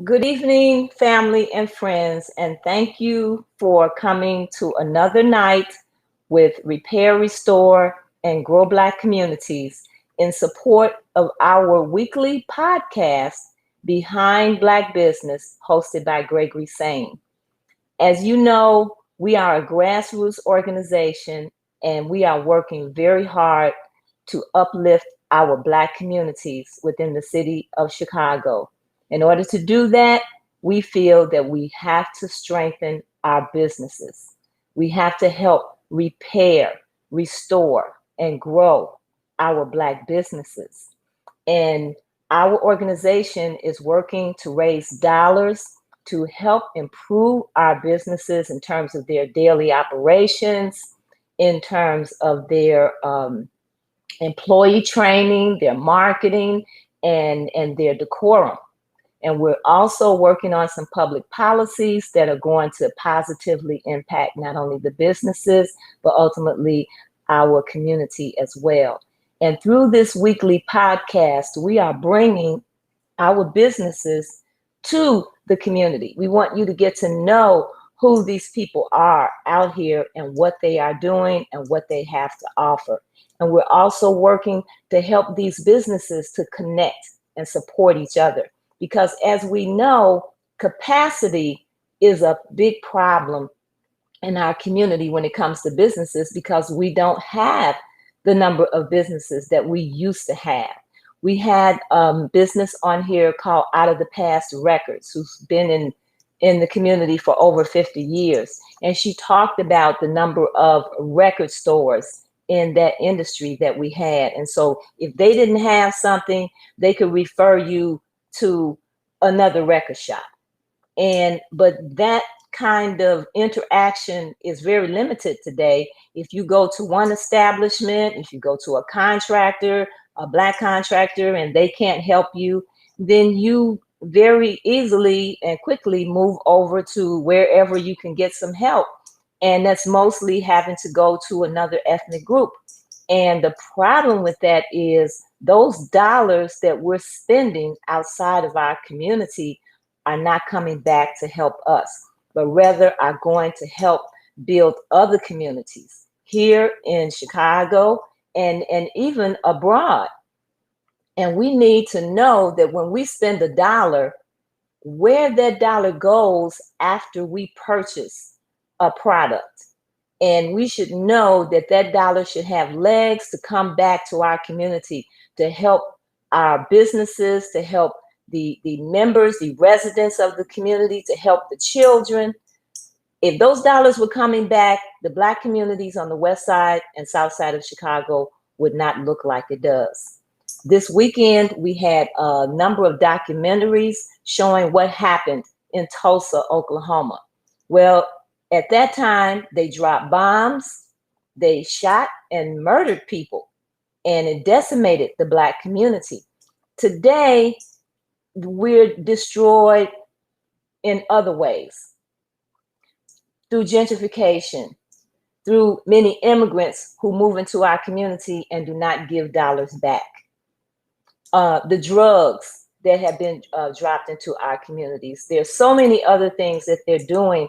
Good evening, family and friends, and thank you for coming to another night with Repair, Restore, and Grow Black Communities in support of our weekly podcast, Behind Black Business, hosted by Gregory Sane. As you know, we are a grassroots organization, and we are working very hard to uplift our Black communities within the city of Chicago. In order to do that, we feel that we have to strengthen our businesses. We have to help repair, restore, and grow our Black businesses. And our organization is working to raise dollars to help improve our businesses in terms of their daily operations, in terms of their employee training, their marketing, and their decorum. And we're also working on some public policies that are going to positively impact not only the businesses, but ultimately our community as well. And through this weekly podcast, we are bringing our businesses to the community. We want you to get to know who these people are out here and what they are doing and what they have to offer. And we're also working to help these businesses to connect and support each other. Because as we know, capacity is a big problem in our community when it comes to businesses, because we don't have the number of businesses that we used to have. We had business on here called Out of the Past Records, who's been in the community for over 50 years. And she talked about the number of record stores in that industry that we had. And so if they didn't have something, they could refer you to another record shop. But that kind of interaction is very limited today. If you go to one establishment, if you go to a contractor, a Black contractor, and they can't help you, then you very easily and quickly move over to wherever you can get some help. And that's mostly having to go to another ethnic group. And the problem with that is those dollars that we're spending outside of our community are not coming back to help us, but rather are going to help build other communities here in Chicago and even abroad. And we need to know that when we spend a dollar, where that dollar goes after we purchase a product. And we should know that that dollar should have legs to come back to our community to help our businesses, to help the members, the residents of the community, to help the children. If those dollars were coming back, the Black communities on the west side and south side of Chicago would not look like it does. This weekend, we had a number of documentaries showing what happened in Tulsa, Oklahoma. Well, at that time, they dropped bombs, they shot and murdered people, and it decimated the Black community. Today, we're destroyed in other ways, through gentrification, through many immigrants who move into our community and do not give dollars back. The drugs that have been dropped into our communities. There's so many other things that they're doing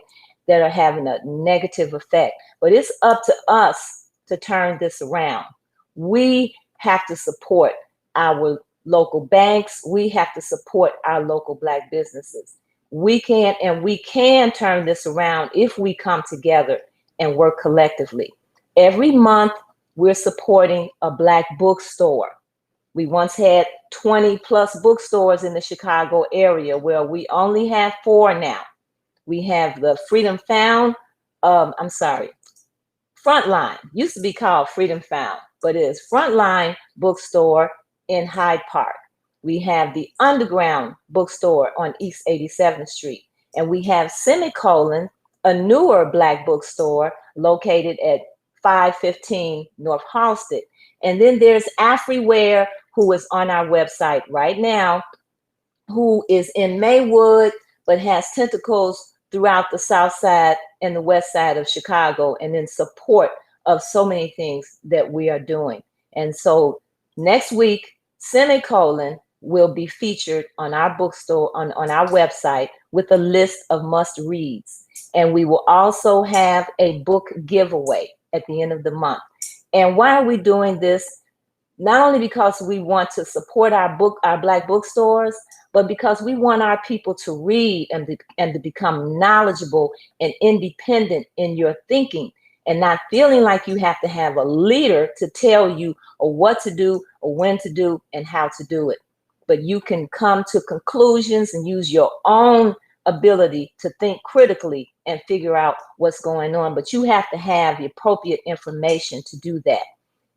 that are having a negative effect. But it's up to us to turn this around. We have to support our local banks. We have to support our local Black businesses. We can turn this around if we come together and work collectively. Every month, we're supporting a Black bookstore. We once had 20 plus bookstores in the Chicago area, where we only have 4 now. We have the Frontline, used to be called Freedom Found. but it is Frontline Bookstore in Hyde Park. We have the Underground Bookstore on East 87th Street. And we have Semicolon, a newer Black bookstore located at 515 North Halsted. And then there's Afriware, who is on our website right now, who is in Maywood, but has tentacles throughout the South Side and the West Side of Chicago, and in support of so many things that we are doing. And so next week, Semicolon will be featured on our bookstore, on our website, with a list of must reads. And we will also have a book giveaway at the end of the month. And why are we doing this? Not only because we want to support our Black bookstores, but because we want our people to read and to become knowledgeable and independent in your thinking, and not feeling like you have to have a leader to tell you or what to do or when to do and how to do it. But you can come to conclusions and use your own ability to think critically and figure out what's going on. But you have to have the appropriate information to do that.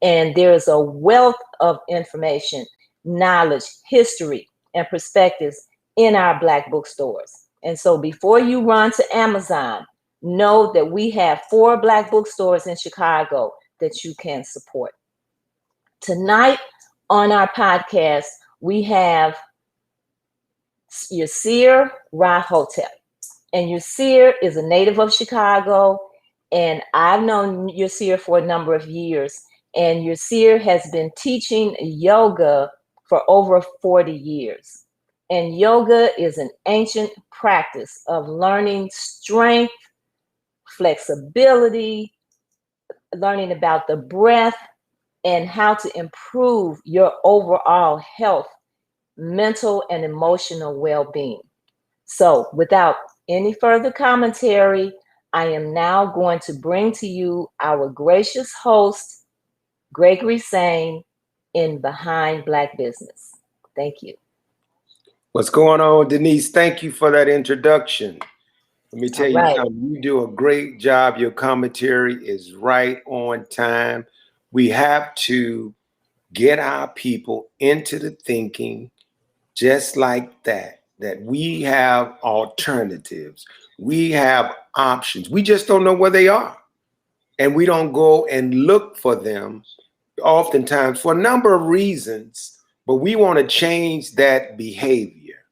And there is a wealth of information, knowledge, history, and perspectives in our Black bookstores. And so before you run to Amazon, know that we have 4 Black bookstores in Chicago that you can support. Tonight on our podcast, we have Yirser Ra Hotep. And Yirser is a native of Chicago, and I've known Yirser for a number of years. And Yirser has been teaching yoga for over 40 years. And yoga is an ancient practice of learning strength, flexibility, learning about the breath, and how to improve your overall health, mental and emotional well-being. So without any further commentary, I am now going to bring to you our gracious host, Gregory Sane, in Behind Black Business. Thank you. What's going on, Denise? Thank you for that introduction. Let me tell you something. You do a great job. Your commentary is right on time. We have to get our people into the thinking just like that we have alternatives. We have options. We just don't know where they are. And we don't go and look for them oftentimes for a number of reasons, but we want to change that behavior.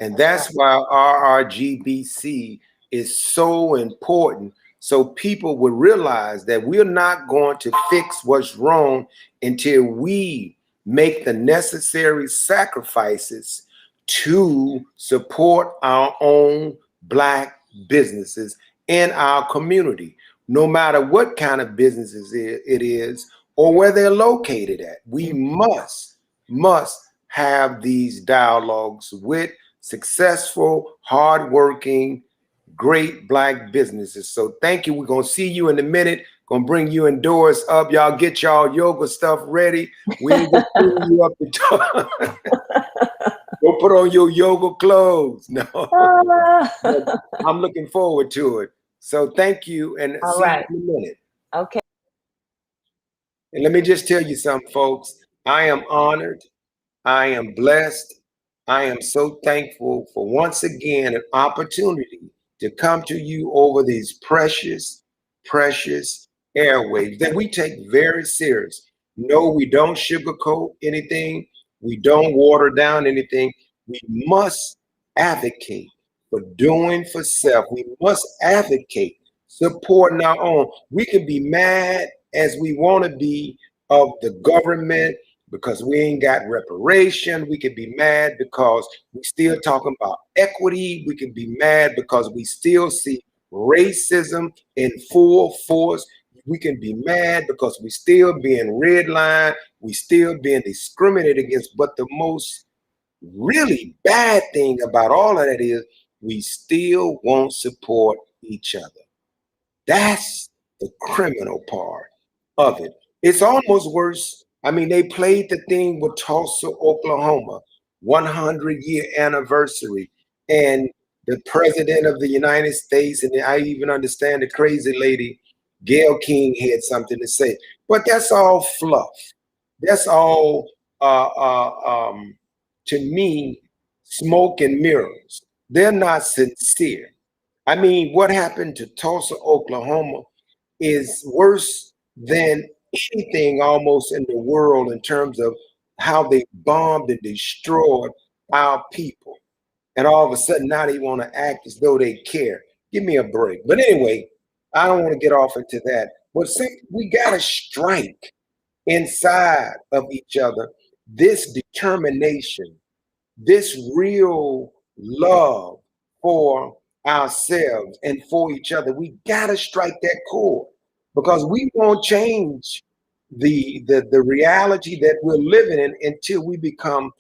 And that's why RRGBC is so important, so people would realize that we're not going to fix what's wrong until we make the necessary sacrifices to support our own Black businesses in our community, no matter what kind of businesses it is or where they're located at. We must have these dialogues with successful, hardworking, great Black businesses. So thank you. We're going to see you in a minute. Going to bring you indoors up. Y'all get y'all yoga stuff ready. We ain't going to bring you up the top. Go put on your yoga clothes. No. I'm looking forward to it. So thank you, and see you in a minute. Okay. And let me just tell you something, folks. I am honored. I am blessed. I am so thankful for once again an opportunity to come to you over these precious, precious airwaves that we take very serious. No, we don't sugarcoat anything. We don't water down anything. We must advocate for doing for self. We must advocate supporting our own. We can be mad as we want to be of the government because we ain't got reparation. We can be mad because we still talking about equity. We can be mad because we still see racism in full force. We can be mad because we still being redlined. We still being discriminated against. But the most really bad thing about all of that is we still won't support each other. That's the criminal part of it. It's almost worse. I mean, they played the thing with Tulsa, Oklahoma, 100-year anniversary. And the president of the United States, and I even understand the crazy lady Gail King had something to say, but that's all fluff. That's all, to me, smoke and mirrors. They're not sincere. I mean, what happened to Tulsa, Oklahoma is worse than anything almost in the world in terms of how they bombed and destroyed our people. And all of a sudden now they want to act as though they care. Give me a break. But anyway, I don't want to get off into that. But we got to strike inside of each other this determination, this real love for ourselves and for each other. We got to strike that chord because we won't change the reality that we're living in until we become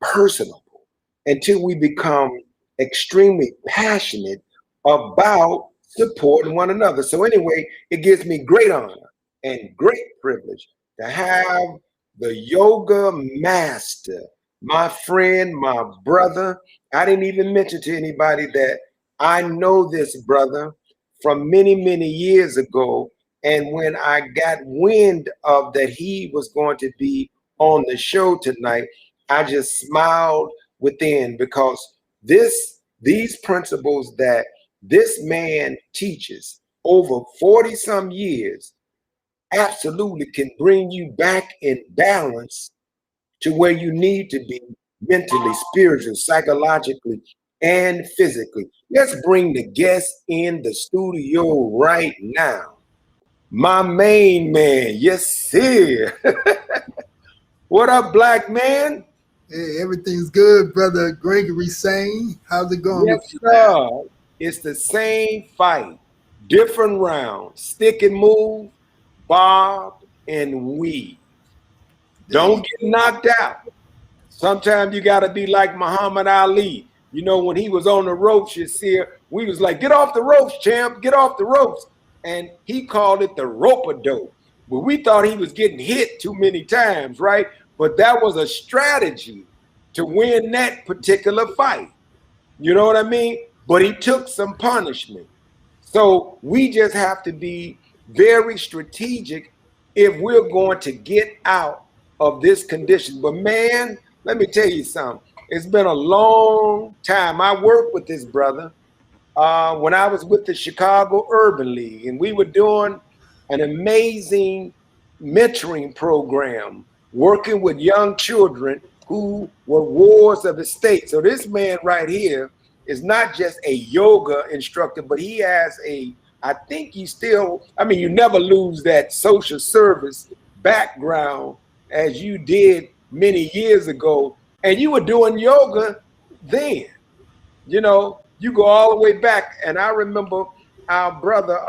personable, until we become extremely passionate about supporting one another. So anyway, it gives me great honor and great privilege to have the yoga master, my friend, my brother. I didn't even mention to anybody that I know this brother from many, many years ago. And when I got wind of that he was going to be on the show tonight, I just smiled within because these principles that this man teaches over 40 some years absolutely can bring you back in balance to where you need to be mentally, spiritually, psychologically, and physically. Let's bring the guest in the studio right now. My main man, yes, sir. What up, black man? Hey, everything's good, brother Gregory Sane. How's it going with you, sir. It's the same fight, different rounds, stick and move, bob and weave. Don't get knocked out. Sometimes you got to be like Muhammad Ali. You know, when he was on the ropes, you see, we was like, get off the ropes, champ, get off the ropes. And he called it the rope-a-dope. But we thought he was getting hit too many times, right? But that was a strategy to win that particular fight. You know what I mean? But he took some punishment. So we just have to be very strategic if we're going to get out of this condition. But man, let me tell you something. It's been a long time. I worked with this brother when I was with the Chicago Urban League, and we were doing an amazing mentoring program, working with young children who were wards of the state. So this man right here is not just a yoga instructor, but he has I think you still, I mean, you never lose that social service background as you did many years ago. And you were doing yoga then, you know, you go all the way back. And I remember our brother,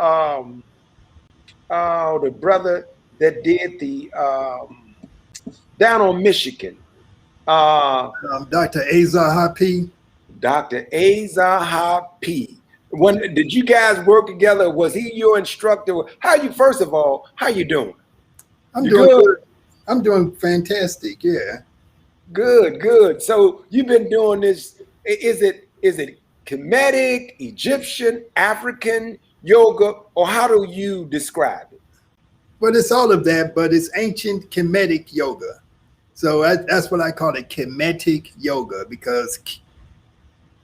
the brother that did the, down on Michigan. Dr. Yirser Ra Hotep. Dr. Yirser Ra Hotep. When did you guys work together? Was he your instructor? How you, first of all, how you doing? I'm doing good. I'm doing fantastic. Yeah. Good, good. So you've been doing this. Is it Kemetic, Egyptian, African yoga, or how do you describe it? Well, it's all of that, but it's ancient Kemetic yoga. So that's what I call it, Kemetic yoga, because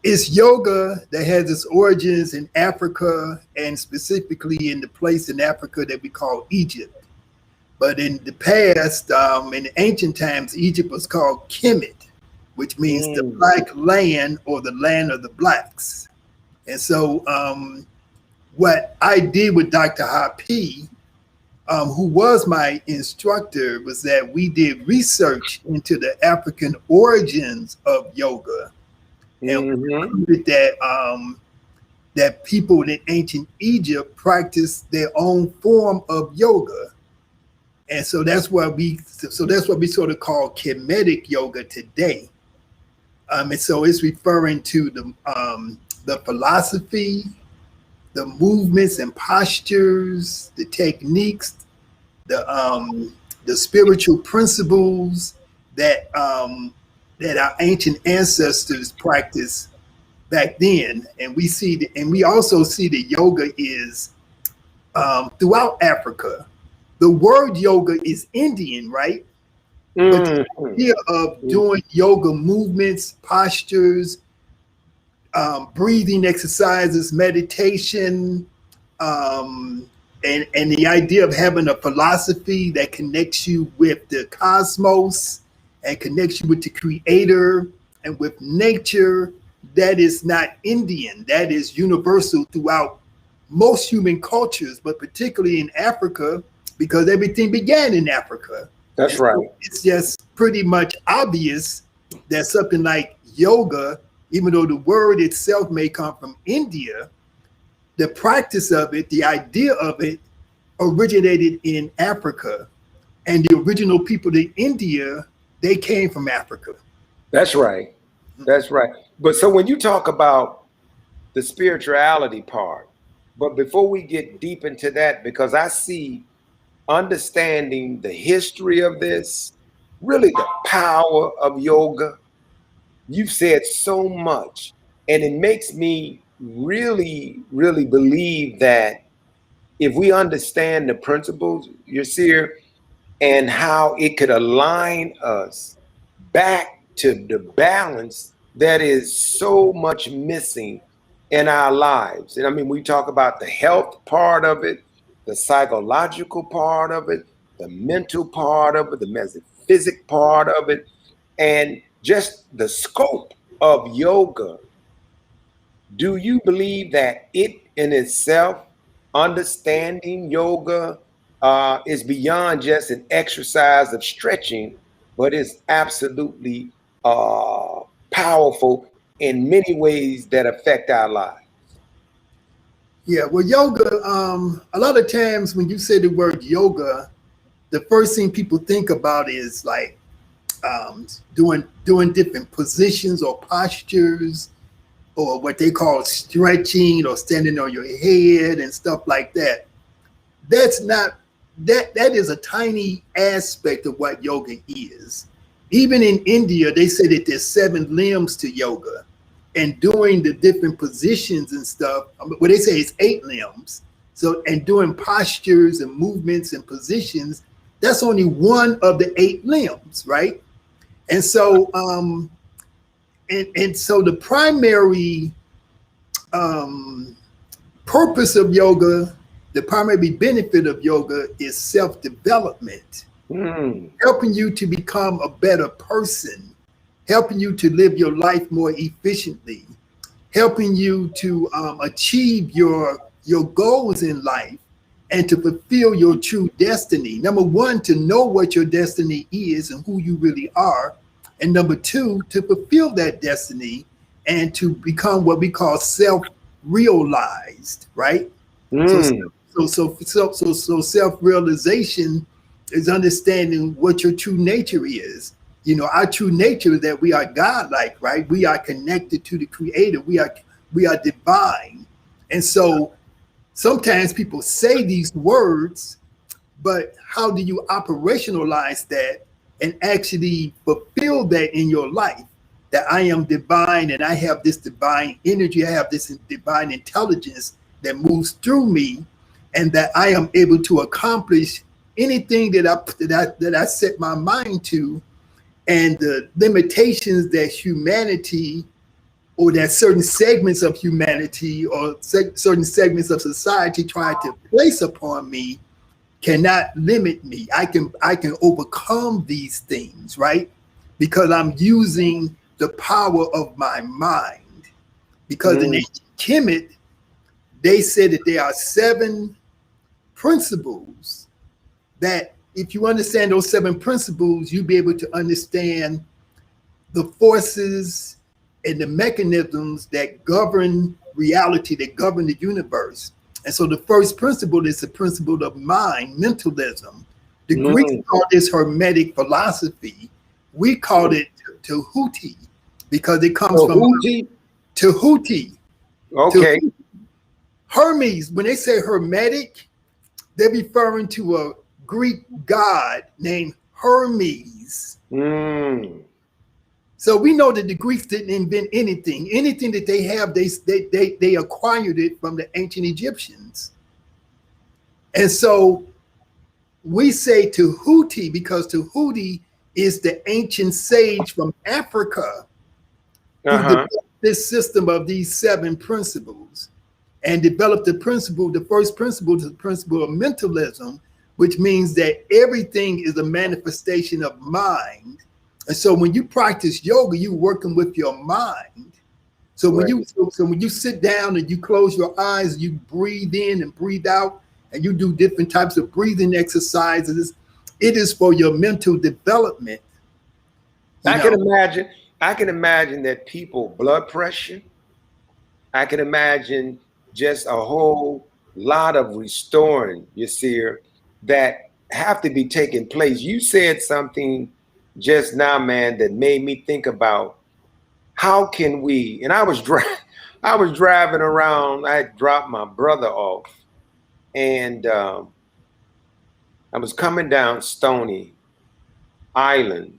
it's yoga that has its origins in Africa and specifically in the place in Africa that we call Egypt. But in the past, in the ancient times, Egypt was called Kemet, which means the black land or the land of the blacks. And so what I did with Dr. Hotep, who was my instructor, was that we did research into the African origins of yoga. And we concluded that people in ancient Egypt practiced their own form of yoga. And so that's what we sort of call Kemetic yoga today. And so it's referring to the philosophy, the movements and postures, the techniques, the spiritual principles that our ancient ancestors practiced back then. And we also see that yoga is throughout Africa. The word yoga is Indian, right? But the idea of doing yoga movements, postures, breathing exercises, meditation, and the idea of having a philosophy that connects you with the cosmos and connects you with the creator and with nature, that is not Indian. That is universal throughout most human cultures, but particularly in Africa, because everything began in Africa. That's right. So it's just pretty much obvious that something like yoga, even though the word itself may come from India, the practice of it, the idea of it, originated in Africa. And the original people in India, they came from Africa. That's right. That's right. But so when you talk about the spirituality part, but before we get deep into that, because I see understanding the history of this, really the power of yoga. You've said so much, and it makes me really, really believe that if we understand the principles, Yirser, and how it could align us back to the balance that is so much missing in our lives. And I mean, we talk about the health part of it, the psychological part of it, the mental part of it, the metaphysic part of it, and just the scope of yoga. Do you believe that it in itself, understanding yoga, is beyond just an exercise of stretching, but is absolutely powerful in many ways that affect our lives? Yeah, well, yoga, a lot of times when you say the word yoga, the first thing people think about is like doing different positions or postures, or what they call stretching or standing on your head and stuff like that. That's not that is a tiny aspect of what yoga is. Even in India, they say that there's 7 limbs to yoga, and doing the different positions and stuff. Well, they say it's 8 limbs. So, and doing postures and movements and positions, that's only one of the 8 limbs, right? And so, and so the primary purpose of yoga, the primary benefit of yoga is self-development, helping you to become a better person, helping you to live your life more efficiently, helping you to achieve your goals in life and to fulfill your true destiny. Number one, to know what your destiny is and who you really are. And number two, to fulfill that destiny and to become what we call self-realized, right? So self-realization is understanding what your true nature is. You know, our true nature is that we are God-like, right? We are connected to the Creator. We are divine. And so sometimes people say these words, but how do you operationalize that and actually fulfill that in your life? That I am divine and I have this divine energy, I have this divine intelligence that moves through me, and that I am able to accomplish anything that I set my mind to, and the limitations that humanity, or that certain segments of humanity or certain segments of society try to place upon me cannot limit me. I can overcome these things, right? Because I'm using the power of my mind. Because in ancient Kemet, they said that there are 7 principles that if you understand those 7 principles, you'll be able to understand the forces and the mechanisms that govern reality, that govern the universe. And so the first principle is the principle of mind, mentalism. The Greeks call this Hermetic philosophy. We call it Tehuti because it comes from Tehuti. Okay. Tehuti. Hermes, when they say Hermetic, they're referring to a Greek god named Hermes. So we know that the Greeks didn't invent anything. Anything that they have, they acquired it from the ancient Egyptians. And so we say Tahuti because Tahuti is the ancient sage from Africa who developed this system of these 7 principles and developed the principle, the first principle, the principle of mentalism, which means that everything is a manifestation of mind. And so when you practice yoga, you're working with your mind. So when you sit down and you close your eyes, you breathe in and breathe out, and you do different types of breathing exercises, it is for your mental development. I can imagine that people blood pressure. I can imagine just a whole lot of restoring, Yirser, that have to be taking place. You said something just now, man, that made me think about how can we, and I was driving around, I had dropped my brother off, and I was coming down Stony Island.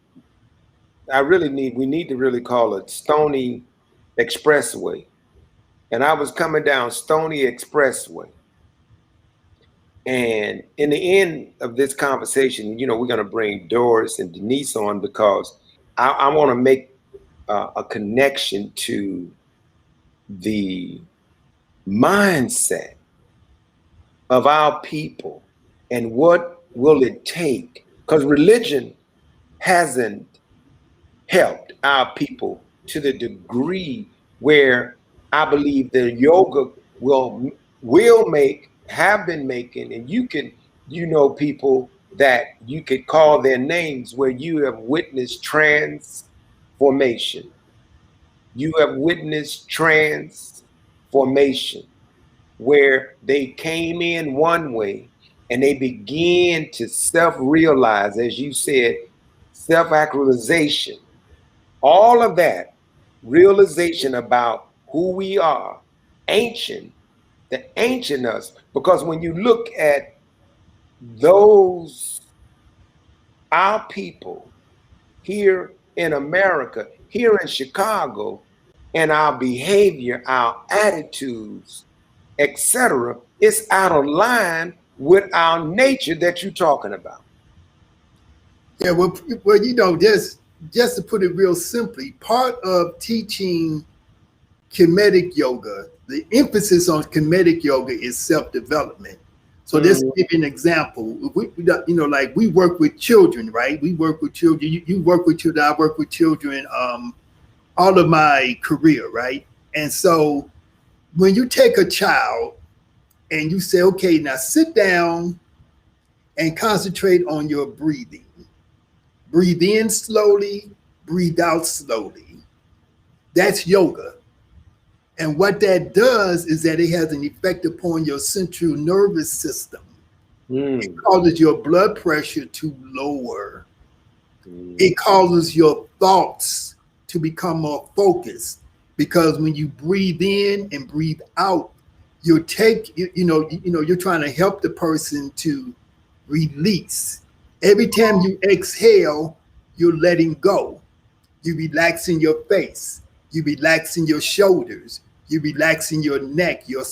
We need to really call it Stony Expressway. And I was coming down Stony Expressway. And in the end of this conversation, we're going to bring Doris and Denise on because I want to make a connection to the mindset of our people and what will it take, because religion hasn't helped our people to the degree where I believe the yoga will have been making, and you people that you could call their names, where you have witnessed transformation. You have witnessed transformation where they came in one way and they began to self-realize, as you said, self-actualization. All of that realization about who we are, the ancient us. Because when you look at our people here in America, here in Chicago, and our behavior, our attitudes, etc., it's out of line with our nature that you're talking about. Yeah, well, just to put it real simply, part of teaching Kemetic yoga, the emphasis on Kemetic yoga is self-development. So let's give you an example. We work with children, right? We work with children. You work with children. I work with children all of my career, right? And so when you take a child and you say, okay, now sit down and concentrate on your breathing. Breathe in slowly, breathe out slowly. That's yoga. And what that does is that it has an effect upon your central nervous system. It causes your blood pressure to lower. It causes your thoughts to become more focused, because when you breathe in and breathe out, you're trying to help the person to release. Every time you exhale, you're letting go. You relaxing your face. You relaxing your shoulders. You relaxing your neck, your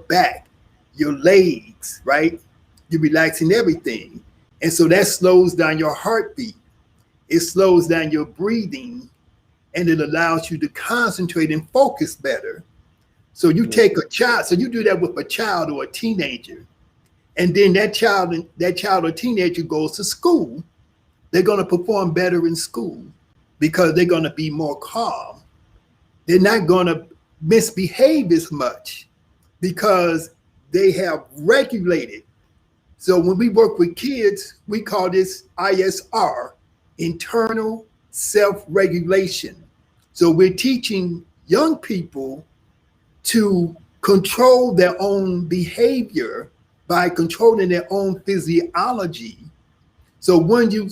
back, your legs, right? You're relaxing everything. And so that slows down your heartbeat. It slows down your breathing, and it allows you to concentrate and focus better. So you take a child, so you do that with a child or a teenager. And then that child or teenager goes to school. They're going to perform better in school because they're going to be more calm. They're not going to misbehave as much because they have regulated. So when we work with kids, we call this ISR, internal self-regulation. So we're teaching young people to control their own behavior by controlling their own physiology. So when you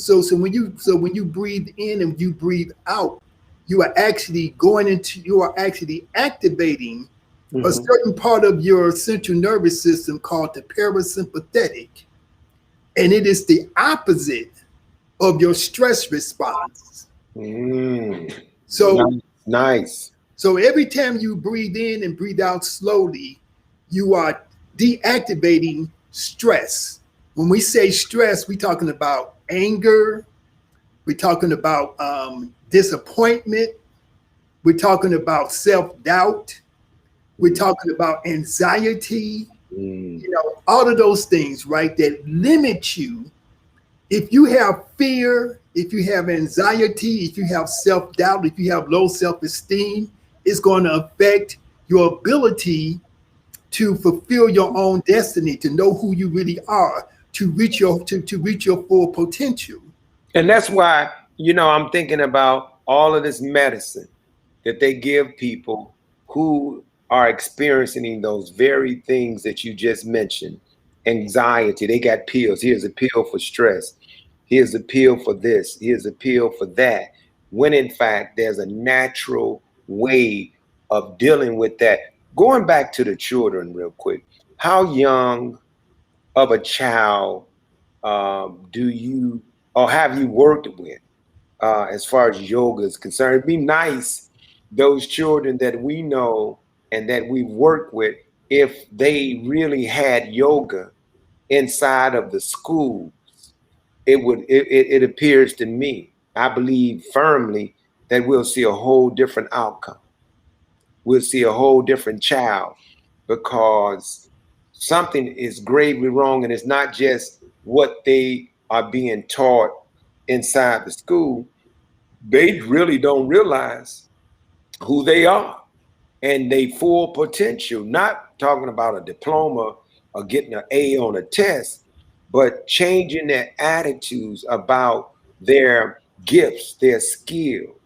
breathe in and you breathe out, you are actually activating a certain part of your central nervous system called the parasympathetic. And it is the opposite of your stress response. So nice. So every time you breathe in and breathe out slowly, you are deactivating stress. When we say stress, we're talking about anger. We're talking about disappointment. We're talking about self-doubt. We're talking about anxiety. You know, all of those things, right, that limit you. If you have fear, if you have anxiety, if you have self-doubt, if you have low self-esteem, it's going to affect your ability to fulfill your own destiny, to know who you really are, to reach your full potential. And that's why, I'm thinking about all of this medicine that they give people who are experiencing those very things that you just mentioned. Anxiety, they got pills. Here's a pill for stress. Here's a pill for this. Here's a pill for that. When in fact, there's a natural way of dealing with that. Going back to the children real quick, how young of a child do you or have you worked with as far as yoga is concerned? It'd be nice, those children that we know and that we've worked with, if they really had yoga inside of the schools, it appears to me, I believe firmly, that we'll see a whole different outcome. We'll see a whole different child, because something is gravely wrong, and it's not just what they are being taught inside the school. They really don't realize who they are and their full potential. Not talking about a diploma or getting an A on a test, but changing their attitudes about their gifts, their skills,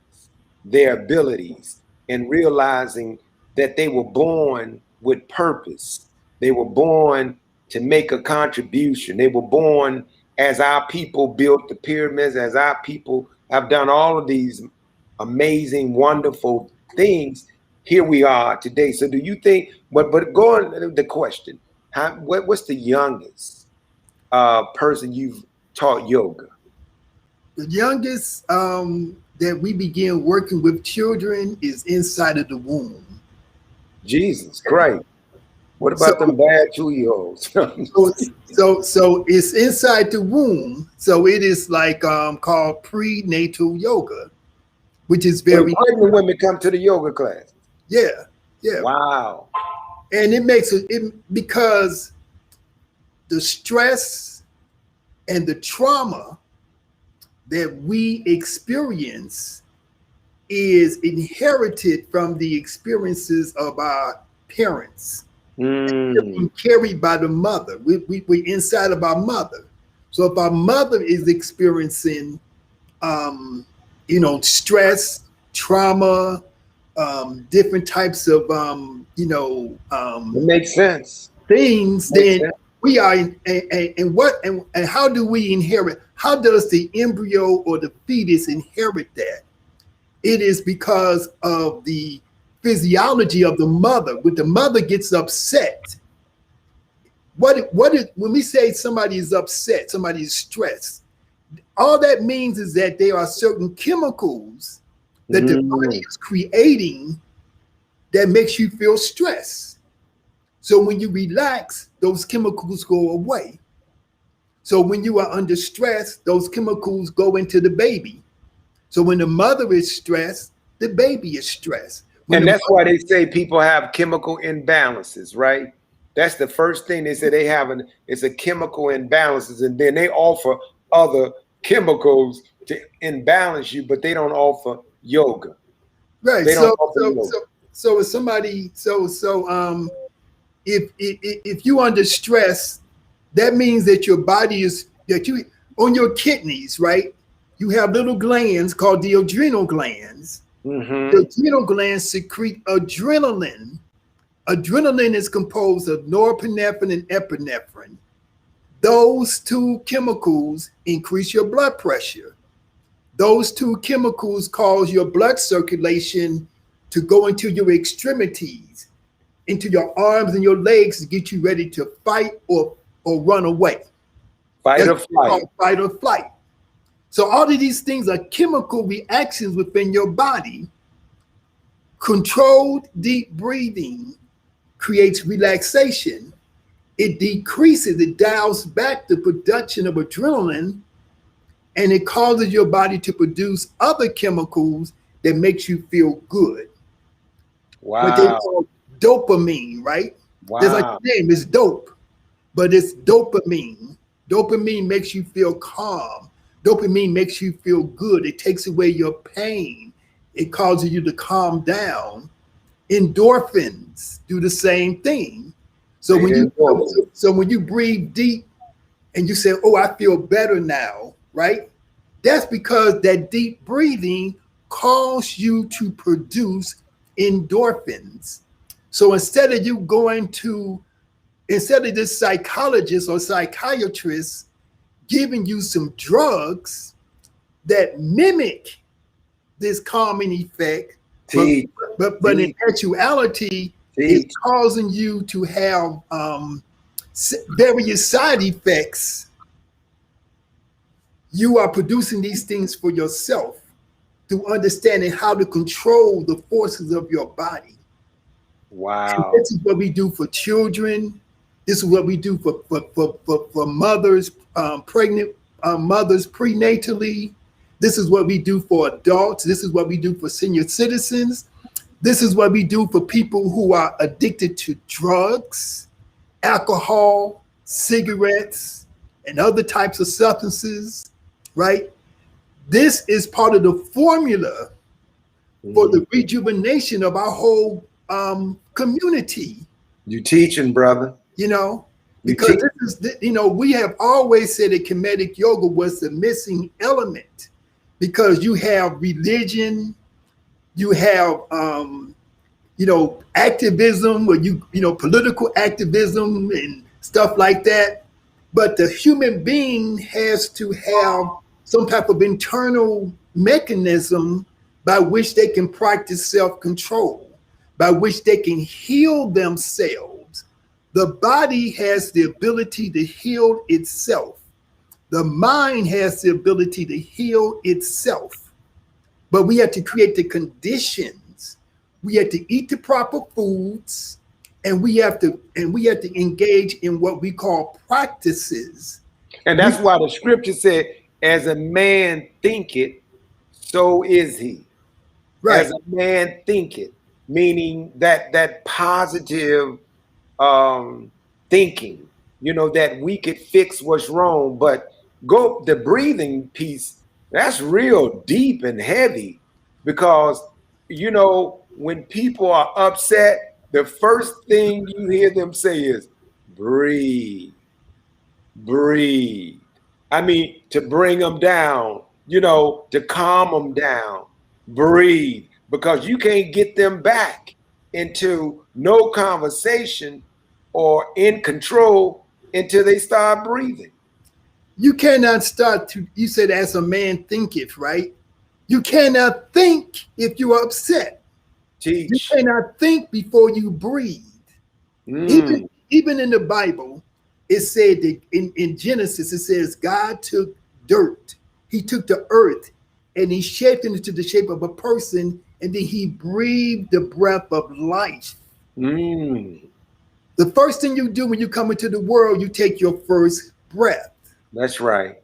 their abilities, and realizing that they were born with purpose. They were born to make a contribution. They were born, as our people built the pyramids, as our people have done all of these amazing, wonderful things. Here we are today. So do you think, but going to the question, what's the youngest person you've taught yoga? The youngest that we begin working with children is inside of the womb. Jesus Christ. What about them bad 2-year-olds? so it's inside the womb. So it is like called prenatal yoga, which is very. Pregnant women come to the yoga class. Yeah. Wow. And it makes it because the stress and the trauma that we experience is inherited from the experiences of our parents. Carried by the mother. We're inside of our mother. So if our mother is experiencing, stress, trauma, different types of, it makes sense. Things, then we are, and how do we inherit? How does the embryo or the fetus inherit that? It is because of the physiology of the mother. When the mother gets upset, when we say somebody is upset, somebody is stressed, all that means is that there are certain chemicals that the body is creating that makes you feel stress. So when you relax, those chemicals go away. So when you are under stress, those chemicals go into the baby. So when the mother is stressed, the baby is stressed. And that's why they say people have chemical imbalances, right? That's the first thing they say they have. It's a chemical imbalances, and then they offer other chemicals to imbalance you, but they don't offer yoga. Right. So if somebody, if you under stress, that means that your body is, that you on your kidneys, right? You have little glands called the adrenal glands. The adrenal glands secrete adrenaline. Adrenaline is composed of norepinephrine and epinephrine. Those two chemicals increase your blood pressure. Those two chemicals cause your blood circulation to go into your extremities, into your arms and your legs, to get you ready to fight or run away. Fight or flight. Fight or flight. So all of these things are chemical reactions within your body. Controlled deep breathing creates relaxation. it decreases, it dials back the production of adrenaline, and it causes your body to produce other chemicals that makes you feel good. What they Wow. call dopamine, right? Just like Wow. the name, it's dope, but it's dopamine. Dopamine makes you feel calm. Dopamine makes you feel good. It takes away your pain. It causes you to calm down. Endorphins do the same thing. So They when you didn't know. so when you breathe deep and you say, "Oh, I feel better now," right? That's because that deep breathing calls you to produce endorphins. So instead of you going to, instead of this psychologist or psychiatrist giving you some drugs that mimic this calming effect, Teach, but in teach, actuality, it's teach. causing you to have various side effects. You are producing these things for yourself through understanding how to control the forces of your body. And Wow. this is what we do for children. This is what we do for mothers, pregnant mothers prenatally. This is what we do for adults. This is what we do for senior citizens. This is what we do for people who are addicted to drugs, alcohol, cigarettes, and other types of substances, right? This is part of the formula for the rejuvenation of our whole community. You teaching, brother. You know, You because teach. this is, you know, we have always said that Kemetic yoga was the missing element because you have religion, you have, you know, activism, or you know, political activism and stuff like that. But the human being has to have some type of internal mechanism by which they can practice self-control, by which they can heal themselves. The body has the ability to heal itself. The mind has the ability to heal itself. But we have to create the conditions. We have to eat the proper foods, and we have to engage in what we call practices. And that's why the scripture said, as a man thinketh, so is he. Right. As a man thinketh, meaning that positive thinking, you know, that we could fix what's wrong. But go the breathing piece, that's real deep and heavy, because, you know, when people are upset, the first thing you hear them say is breathe, breathe. I mean, to bring them down, you know, to calm them down, breathe, because you can't get them back into no conversation or in control until they start breathing. You cannot start to, you said, as a man thinketh, right? You cannot think if you are upset. Teach. You cannot think before you breathe. Even in the Bible, it said that in Genesis, it says God took dirt, he took the earth, and he shaped it into the shape of a person, and then he breathed the breath of life. The first thing you do when you come into the world, you take your first breath. That's right.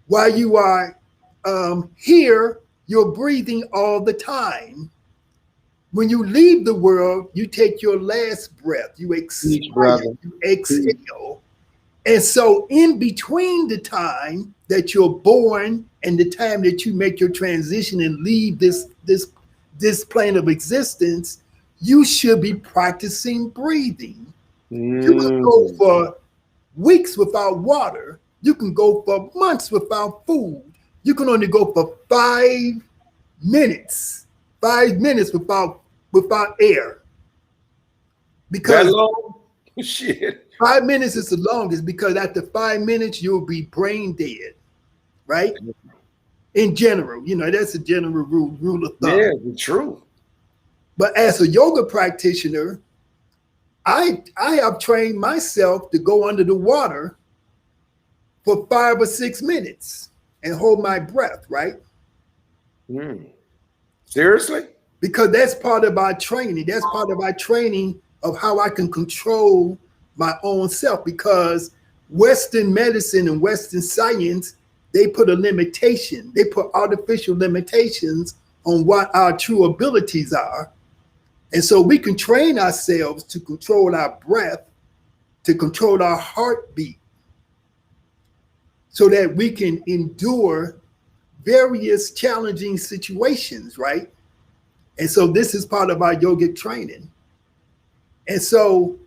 While you are here, you're breathing all the time. When you leave the world, you take your last breath. You expire, you exhale. And so in between the time that you're born and the time that you make your transition and leave this plane of existence, you should be practicing breathing. You can go for weeks without water. You can go for months without food. You can only go for 5 minutes. 5 minutes without air. Because that long? Shit. 5 minutes is the longest, because after 5 minutes, you'll be brain dead, right? In general, you know, that's a general rule of thumb. Yeah, the truth. But as a yoga practitioner, I have trained myself to go under the water for 5 or 6 minutes and hold my breath, right? Seriously? Because that's part of our training. That's part of our training of how I can control my own self, because Western medicine and Western science, they put a limitation. They put artificial limitations on what our true abilities are. And so we can train ourselves to control our breath, to control our heartbeat, so that we can endure various challenging situations, right? And so this is part of our yogic training. And so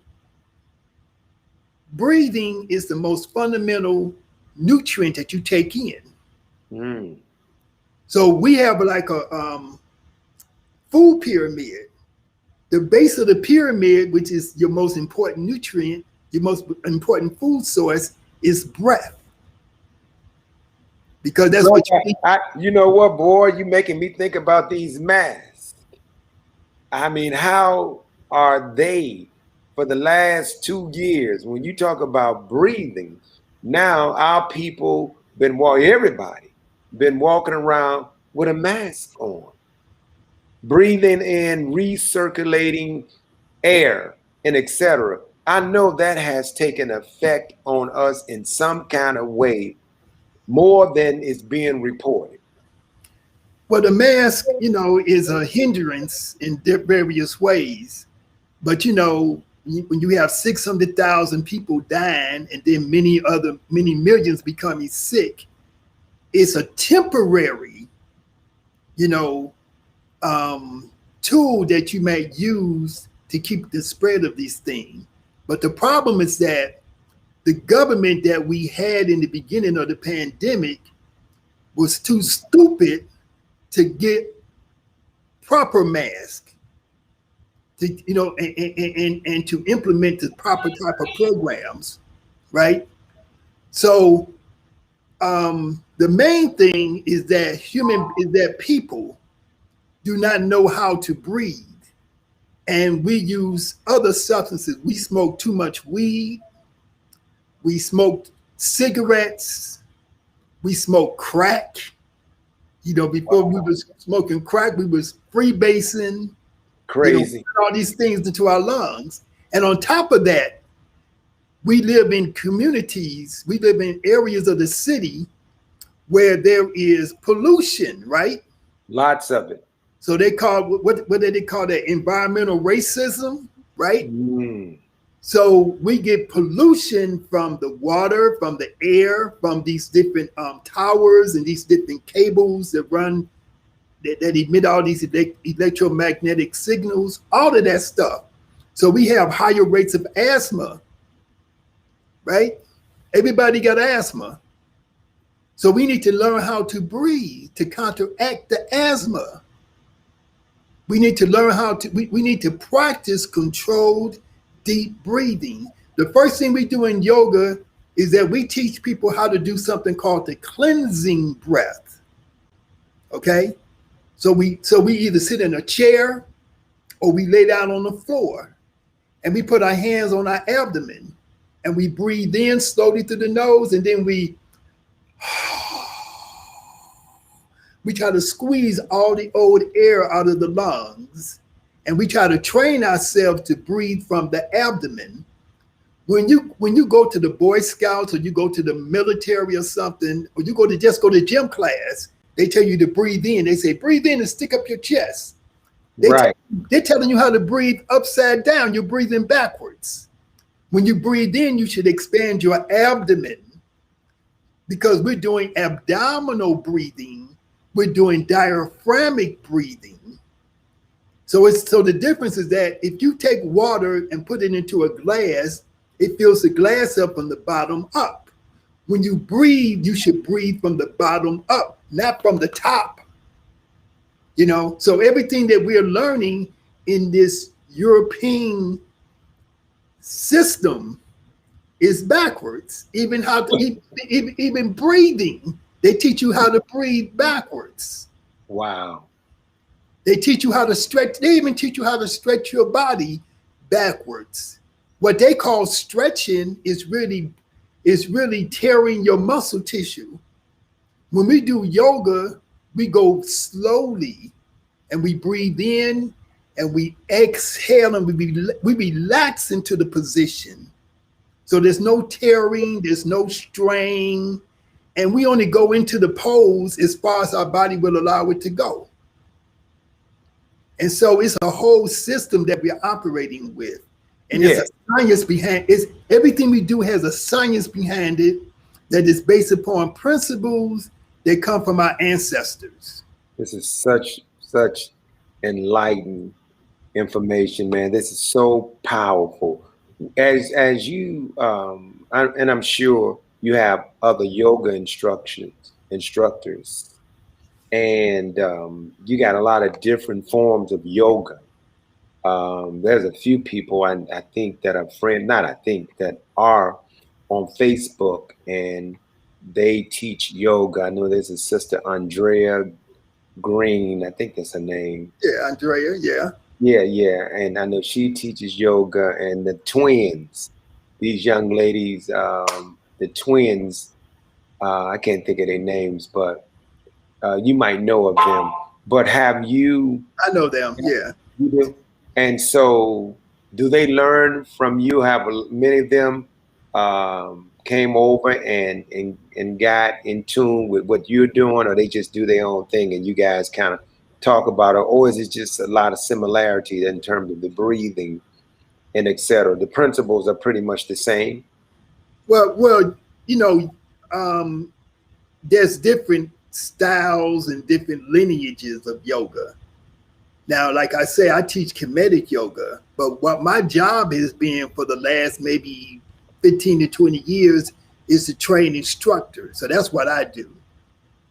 breathing is the most fundamental nutrient that you take in. Mm. So we have like a food pyramid. The base of the pyramid, which is your most important nutrient, your most important food source, is breath. Because that's what you need. You know what, boy? You making me think about these masks. I mean, how are they for the last 2 years? When you talk about breathing, now our people everybody been walking around with a mask on, breathing in recirculating air and etc. I know that has taken effect on us in some kind of way, more than is being reported. Well, the mask, is a hindrance in various ways. But, when you have 600,000 people dying and then many millions becoming sick, it's a temporary, tool that you may use to keep the spread of these things. But the problem is that the government that we had in the beginning of the pandemic was too stupid to get proper masks, to and to implement the proper type of programs, right? So the main thing is that people do not know how to breathe, and we use other substances. We smoke too much weed. We smoke cigarettes. We smoke crack. Before we was smoking crack, we was freebasing. Crazy. All these things into our lungs. And on top of that, we live in communities, we live in areas of the city where there is pollution, right? Lots of it. So they call, what do they call that? Environmental racism, right? Mm. So we get pollution from the water, from the air, from these different towers and these different cables that run, that emit all these electromagnetic signals, all of that stuff. So we have higher rates of asthma, right? Everybody got asthma. So we need to learn how to breathe to counteract the asthma. We need to learn we need to practice controlled deep breathing. The first thing we do in yoga is that we teach people how to do something called the cleansing breath. Okay? So we either sit in a chair or we lay down on the floor, and we put our hands on our abdomen and we breathe in slowly through the nose, and then we try to squeeze all the old air out of the lungs, and we try to train ourselves to breathe from the abdomen. When you go to the Boy Scouts, or you go to the military or something, or you go to gym class, they tell you to breathe in. They say, breathe in and stick up your chest. They're telling you how to breathe upside down. You're breathing backwards. When you breathe in, you should expand your abdomen, because we're doing abdominal breathing. We're doing diaphragmatic breathing. So the difference is that if you take water and put it into a glass, it fills the glass up from the bottom up. When you breathe, you should breathe from the bottom up, not from the top. So everything that we're learning in this European system is backwards. Even even breathing, they teach you how to breathe backwards. Wow. They teach you how to stretch. They even teach you how to stretch your body backwards. What they call stretching is really tearing your muscle tissue. When we do yoga, we go slowly and we breathe in and we exhale and we relax into the position. So there's no tearing, there's no strain, and we only go into the pose as far as our body will allow it to go. And so it's a whole system that we're operating with. And it's a science behind it. Everything we do has a science behind it that is based upon principles that come from our ancestors. This is such enlightened information, man. This is so powerful. As you and I'm sure you have other yoga instructors, and you got a lot of different forms of yoga. There's a few people I think that are that are on Facebook, and they teach yoga. I know there's a sister, Andrea Green, I think that's her name. Yeah, Andrea, yeah. Yeah. And I know she teaches yoga, and the twins, these young ladies, the twins, I can't think of their names, but you might know of them. But have you? I know them, yeah. You do? And so do they learn from you? Have many of them came over and got in tune with what you're doing, or they just do their own thing and you guys kind of talk about it? Or is it just a lot of similarity in terms of the breathing and et cetera? The principles are pretty much the same? Well, you know, there's different styles and different lineages of yoga. Now, like I say, I teach Kemetic yoga, but what my job has been for the last maybe 15 to 20 years is to train instructors. So that's what I do.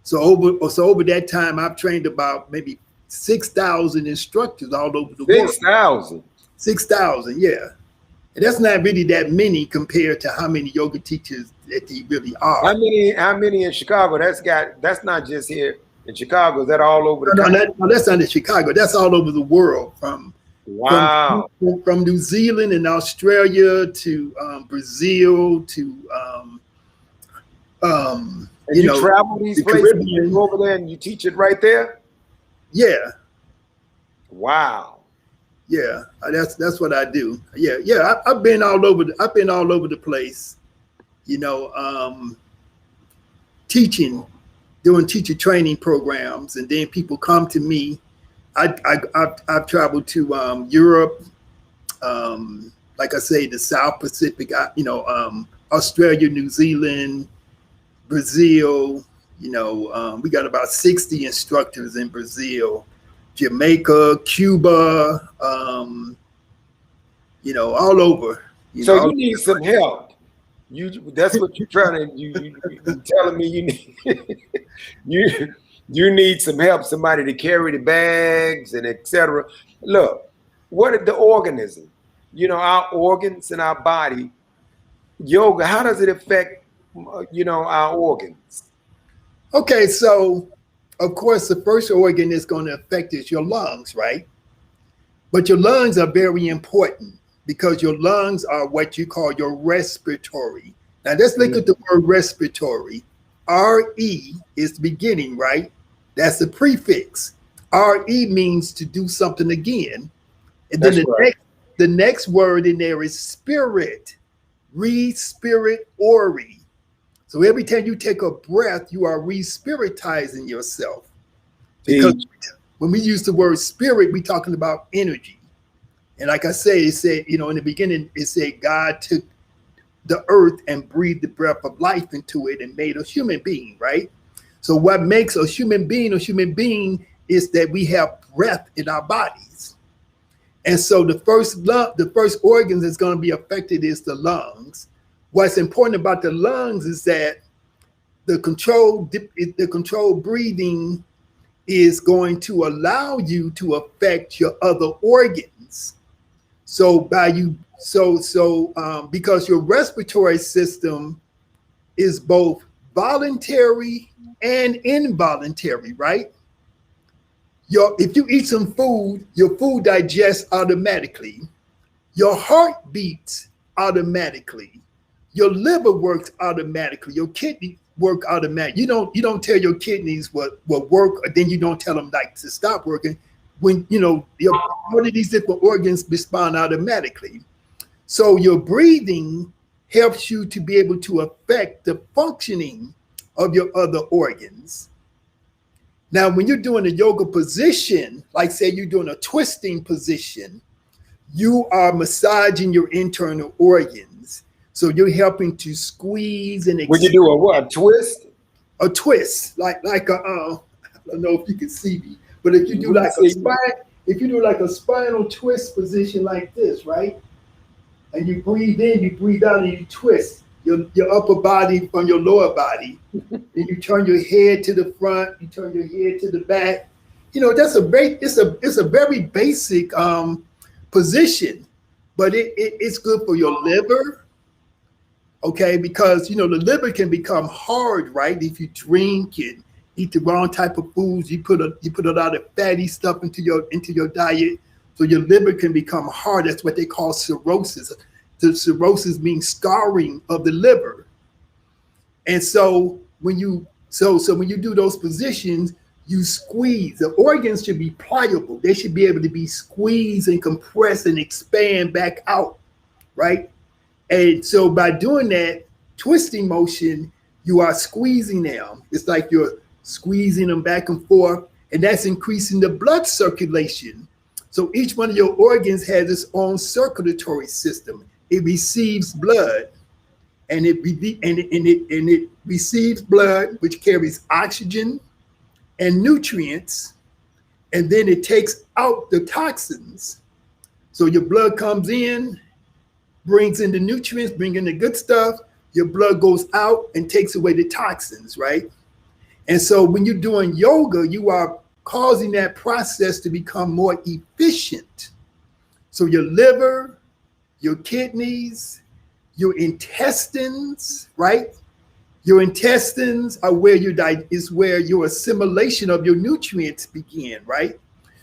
So over that time, I've trained about maybe 6,000 instructors all over the world. 6,000? 6,000, yeah. And that's not really that many compared to how many yoga teachers that they really are. How many in Chicago? That's not just here in Chicago. Is that all over the country? No, that's not in Chicago. That's all over the world, from New Zealand and Australia to Brazil to you travel these places, you go over there and you teach it right there? Yeah. Wow. Yeah, that's what I do. Yeah. I've been all over the place, you know, teaching, doing teacher training programs, and then people come to me. I've traveled to Europe, like I say, the South Pacific, Australia, New Zealand, Brazil. You know, we got about 60 instructors in Brazil, Jamaica, Cuba, all over. So you need some help. That's what you're trying to. You telling me you need you need some help, somebody to carry the bags and etc. Look, what are the organism? You know, our organs in our body. Yoga, how does it affect our organs? Okay, so of course the first organ is going to affect is your lungs, right? But your lungs are very important because your lungs are what you call your respiratory. Now let's look at the word respiratory. RE is the beginning, right? That's the prefix. RE means to do something again. And then the next word in there is spirit. Re-spirit, ori. So every time you take a breath, you are re-spiritizing yourself. Because when we use the word spirit, we're talking about energy. And like I say, it said, in the beginning, it said God took the earth and breathed the breath of life into it and made a human being, right? So what makes a human being is that we have breath in our bodies. And so the first organ that's going to be affected is the lungs. What's important about the lungs is that the controlled breathing is going to allow you to affect your other organs. So because your respiratory system is both voluntary and involuntary, right? If you eat some food, your food digests automatically. Your heart beats automatically. Your liver works automatically. Your kidney work automatically. You don't tell your kidneys what work, or then you don't tell them like to stop working. When all of these different organs respond automatically. So your breathing helps you to be able to affect the functioning of your other organs. Now, when you're doing a yoga position, like say you're doing a twisting position, you are massaging your internal organs. So you're helping to squeeze and When you do a what? A twist? A twist, like a I don't know if you can see me, but if you do like a spine, if you do like a spinal twist position like this, right? And you breathe in, you breathe out, and you twist your upper body from your lower body. Then you turn your head to the front, you turn your head to the back. You know, that's it's a very basic position, but it's good for your liver, okay? Because you know the liver can become hard, right? If you drink and eat the wrong type of foods, you put a lot of fatty stuff into your diet, so your liver can become hard. That's what they call cirrhosis. The cirrhosis means scarring of the liver. And so when you when you do those positions, you squeeze. The organs should be pliable. They should be able to be squeezed and compressed and expand back out, right? And so by doing that twisting motion, you are squeezing them. It's like you're squeezing them back and forth, and that's increasing the blood circulation. So each one of your organs has its own circulatory system. It receives blood, and it receives blood, which carries oxygen and nutrients, and then it takes out the toxins. So your blood comes in, brings in the nutrients, bring in the good stuff. Your blood goes out and takes away the toxins, right? And so when you're doing yoga, you are causing that process to become more efficient. So your liver, your kidneys, your intestines, right? Your intestines are where your assimilation of your nutrients begin, right?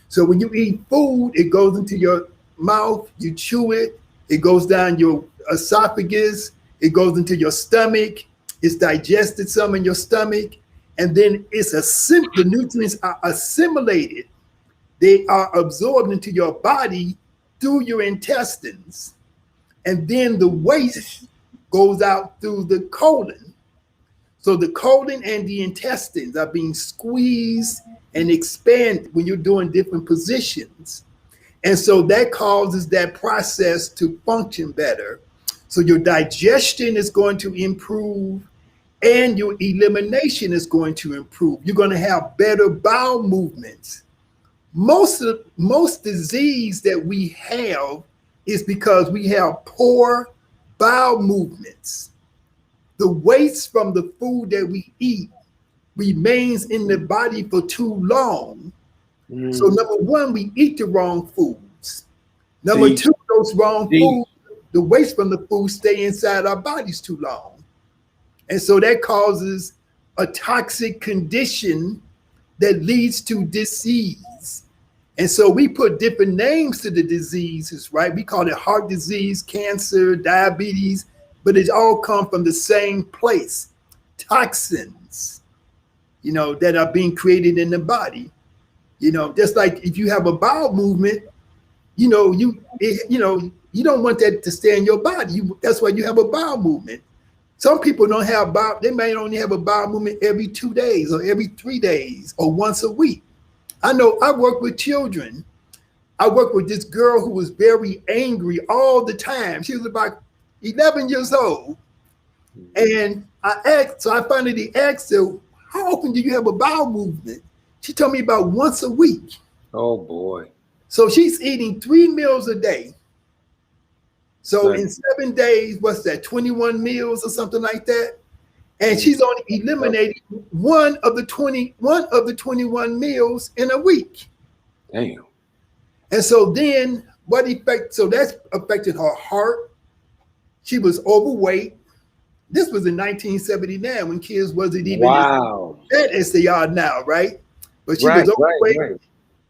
So when you eat food, it goes into your mouth, you chew it, it goes down your esophagus, it goes into your stomach, it's digested some in your stomach, and then the nutrients are assimilated. They are absorbed into your body through your intestines. And then the waste goes out through the colon. So the colon and the intestines are being squeezed and expanded when you're doing different positions. And so that causes that process to function better. So your digestion is going to improve and your elimination is going to improve. You're going to have better bowel movements. Most disease that we have is because we have poor bowel movements. The waste from the food that we eat remains in the body for too long. So number one, we eat the wrong foods. Number two, those wrong foods, the waste from the food stay inside our bodies too long. And so that causes a toxic condition that leads to disease. And so we put different names to the diseases, right? We call it heart disease, cancer, diabetes, but it all come from the same place. Toxins, you know, that are being created in the body. You know, just like if you have a bowel movement, you don't want that to stay in your body. That's why you have a bowel movement. Some people don't have they may only have a bowel movement every 2 days or every 3 days or once a week. I know I work with children. I work with this girl who was very angry all the time. She was about 11 years old. And I finally asked her, how often do you have a bowel movement? She told me about once a week. Oh boy. So she's eating 3 meals a day. So in 7 days, what's that, 21 meals or something like that? And she's only eliminating one of the 21 meals in a week. Damn. And so then so that's affected her heart. She was overweight. This was in 1979 when kids wasn't even as fat as they are now, right? But she was overweight. Right.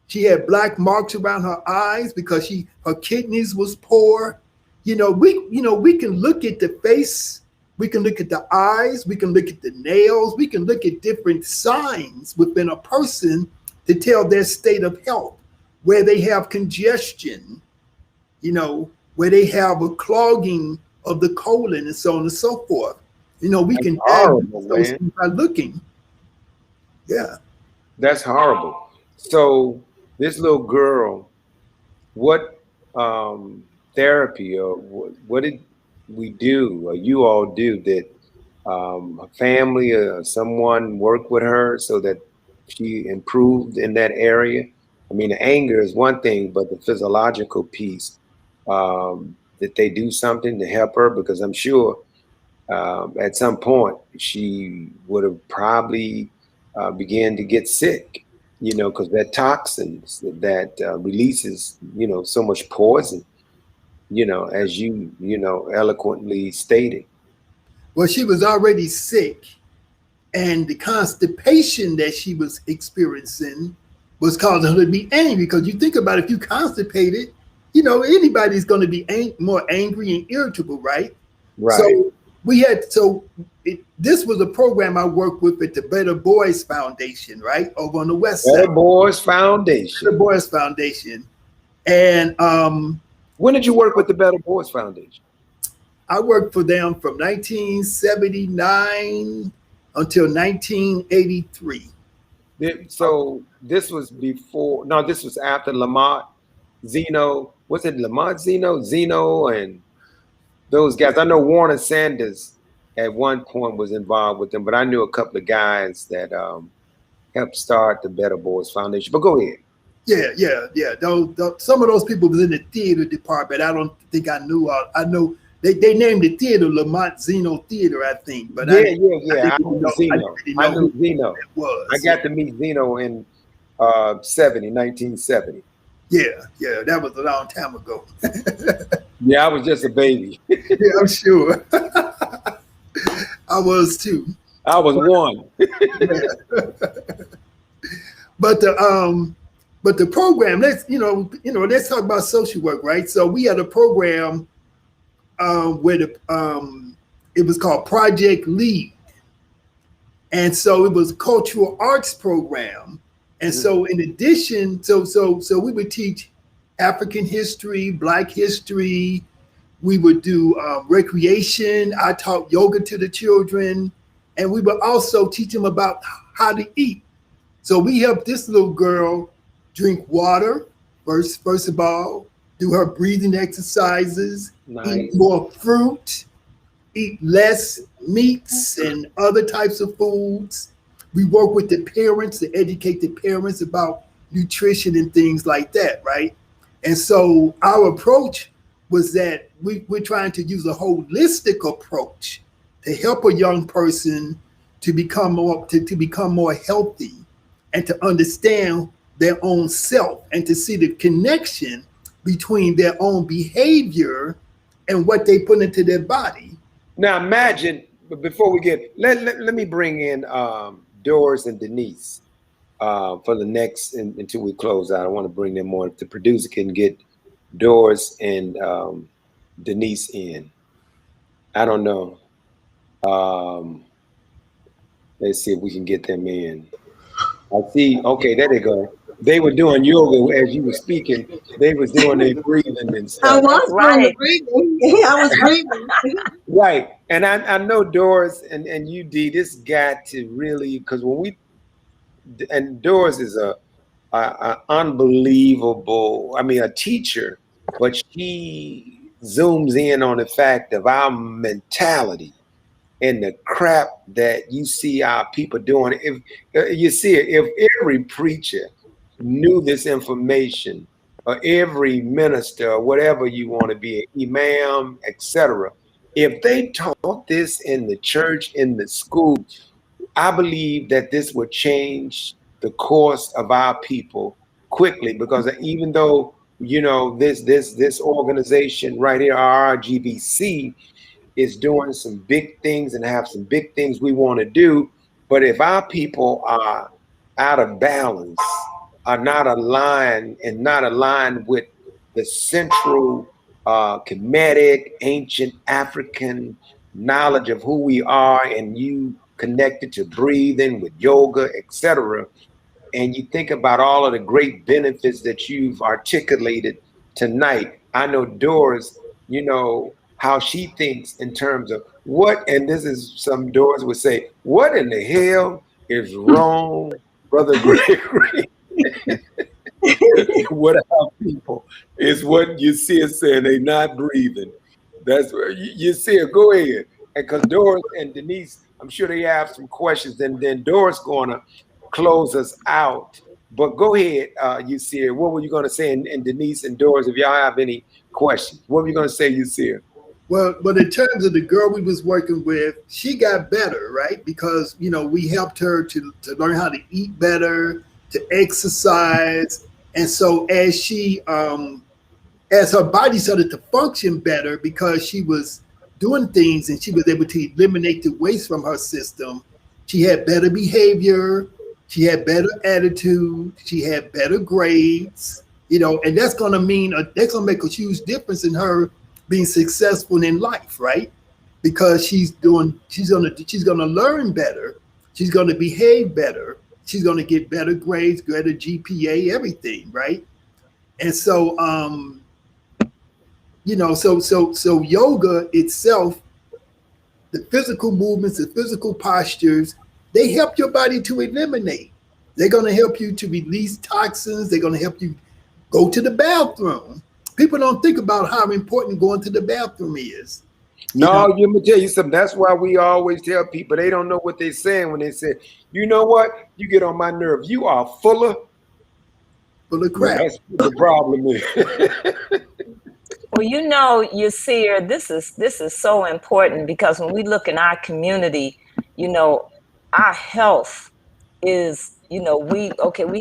She had black marks around her eyes because her kidneys was poor. We can look at the face, we can look at the eyes, we can look at the nails, we can look at different signs within a person to tell their state of health, where they have congestion, where they have a clogging of the colon and so on and so forth. You know, we That's can horrible, diagnose those man. things by looking. Yeah. That's horrible. So this little girl, what therapy or what did we do or you all do that a family or someone worked with her so that she improved in that area? I mean, the anger is one thing, but the physiological piece, that they do something to help her, because I'm sure at some point she would have probably began to get sick, you know, because that toxins that releases, you know, so much poison, you know, as you know, eloquently stated. Well, she was already sick, and the constipation that she was experiencing was causing her to be angry. Because you think about it, if you constipated, you know, anybody's going to be more angry and irritable, right? Right. So this was a program I worked with at the Better Boys Foundation, right, over on the west side. Better Boys Foundation. Better Boys Foundation, and when did you work with the Better Boys Foundation? I worked for them from 1979 until 1983. So this was before, no, this was after Lamont, Zeno. Was it Lamont, Zeno, and those guys? I know Warner Sanders at one point was involved with them, but I knew a couple of guys that helped start the Better Boys Foundation. But go ahead. Yeah. Some of those people was in the theater department. I don't think I knew. I know they named the theater Lamont Zeno Theater, I think. But I knew Zeno. I knew Zeno. It was. I got to meet Zeno in 1970. Yeah, that was a long time ago. Yeah, I was just a baby. Yeah, I'm sure. I was too. I was one. But the program, let's talk about social work, right? So we had a program where it was called Project Lead, and so it was a cultural arts program. And so in addition, so we would teach African history, Black history. We would do recreation. I taught yoga to the children, and we would also teach them about how to eat. So we helped this little girl drink water first of all, do her breathing exercises, eat more fruit, eat less meats and other types of foods. We work with the parents to educate the parents about nutrition and things like that, right? And so our approach was that we're trying to use a holistic approach to help a young person to become more healthy and to understand their own self and to see the connection between their own behavior and what they put into their body. Now imagine, before we get, let me bring in Doris and Denise for the next, until we close out. I want to bring them on. If the producer can get Doris and Denise in. I don't know. Let's see if we can get them in. I see. Okay, there they go. They were doing yoga as you were speaking. They was doing their breathing and stuff. I was doing the breathing. I was breathing. Right. And I know Doris and you, D, this got to really, because and Doris is a unbelievable, a teacher, but she zooms in on the fact of our mentality and the crap that you see our people doing. If you see it, if every preacher knew this information, or every minister, or whatever you want to be, an imam, etc., if they taught this in the church, in the school, I believe that this would change the course of our people quickly. Because even though, this organization right here, RRGBC, is doing some big things and have some big things we want to do. But if our people are out of balance, are not aligned with the central Kemetic, ancient African knowledge of who we are, and you connected to breathing with yoga, etc., and you think about all of the great benefits that you've articulated tonight, I know Doris, how she thinks in terms of what, and this is some Doors would say, what in the hell is wrong, Brother Gregory? What our people is what you see us saying, they not breathing. That's where you see it. Go ahead. And because Doris and Denise, I'm sure they have some questions, and then Doris gonna close us out. But go ahead, you see it. What were you gonna say? And Denise and Doris, if y'all have any questions, what were you gonna say, you see it? Well, but in terms of the girl we was working with, she got better, right? Because, you know, we helped her to learn how to eat better, to exercise. And so as she, as her body started to function better because she was doing things and she was able to eliminate the waste from her system, she had better behavior, she had better attitude, she had better grades, you know, and that's going to mean, that's going to make a huge difference in her being successful in life, right? Because she's gonna learn better, she's gonna behave better, she's gonna get better grades, better GPA, everything, right? And so you know, so yoga itself, the physical movements, the physical postures, they help your body to eliminate. They're gonna help you to release toxins, they're gonna help you go to the bathroom. People don't think about how important going to the bathroom is. No, let me tell you something. That's why we always tell people they don't know what they're saying when they say, you know what? You get on my nerve. You are full of crap. That's what the problem is. Well, you know, Yirser, this is so important because when we look in our community, you know, our health is, you know, we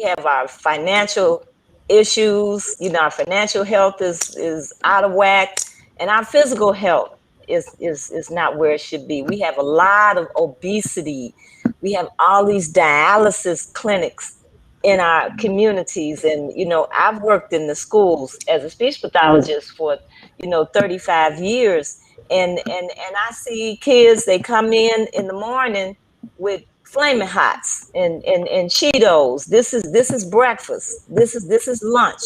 have our financial issues, you know, our financial health is out of whack, and our physical health is not where it should be. We have a lot of obesity. We have all these dialysis clinics in our communities. And, you know, I've worked in the schools as a speech pathologist for, you know, 35 years. And I see kids, they come in the morning with Flaming Hots and Cheetos. This is breakfast. This is lunch.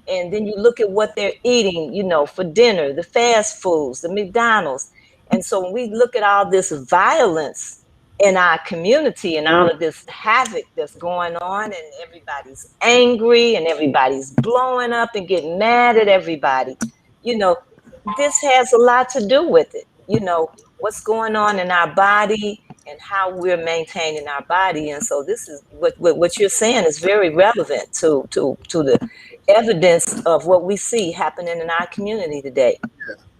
And then you look at what they're eating, you know, for dinner, the fast foods, the McDonald's. And so when we look at all this violence in our community and all of this havoc that's going on, and everybody's angry and everybody's blowing up and getting mad at everybody, you know, this has a lot to do with it. You know, what's going on in our body and how we're maintaining our body. And so this is what you're saying is very relevant to the evidence of what we see happening in our community today.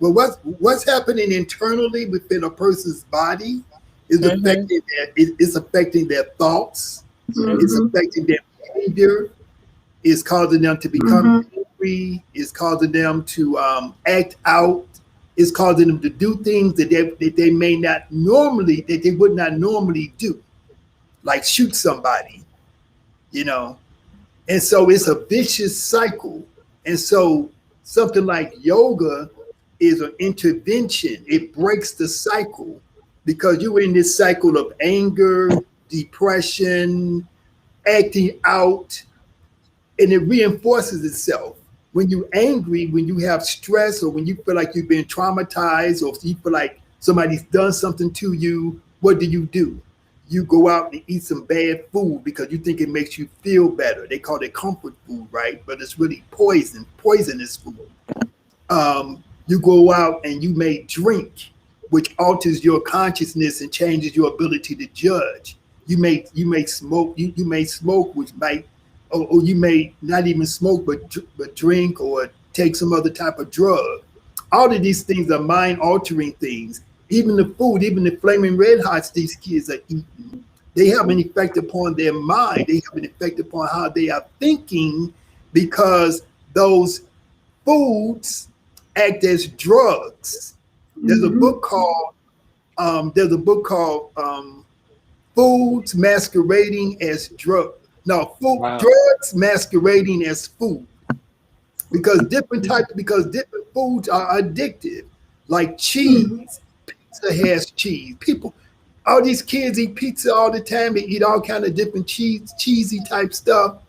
Well, what's happening internally within a person's body is affecting their thoughts, it's affecting their behavior, it's causing them to become angry, it's causing them to act out, it's causing them to do things that they may not normally, that they would not normally do, like shoot somebody, you know. And so it's a vicious cycle. And so something like yoga is an intervention. It breaks the cycle because you're in this cycle of anger, depression, acting out, and it reinforces itself. When you're angry, when you have stress, or when you feel like you've been traumatized, or if you feel like somebody's done something to you, what do? You go out and eat some bad food because you think it makes you feel better. They call it comfort food, right? But it's really poisonous food. You go out and you may drink, which alters your consciousness and changes your ability to judge. You may smoke. You may smoke, which might, or you may not even smoke, but drink or take some other type of drug. All of these things are mind-altering things. Even the food, even the Flaming Red Hots these kids are eating, they have an effect upon their mind. They have an effect upon how they are thinking, because those foods act as drugs. There's a book called Foods Masquerading as Drugs. No, drugs masquerading as food. Because different foods are addictive, like cheese. Pizza has cheese. People, all these kids eat pizza all the time. They eat all kind of different cheesy type stuff.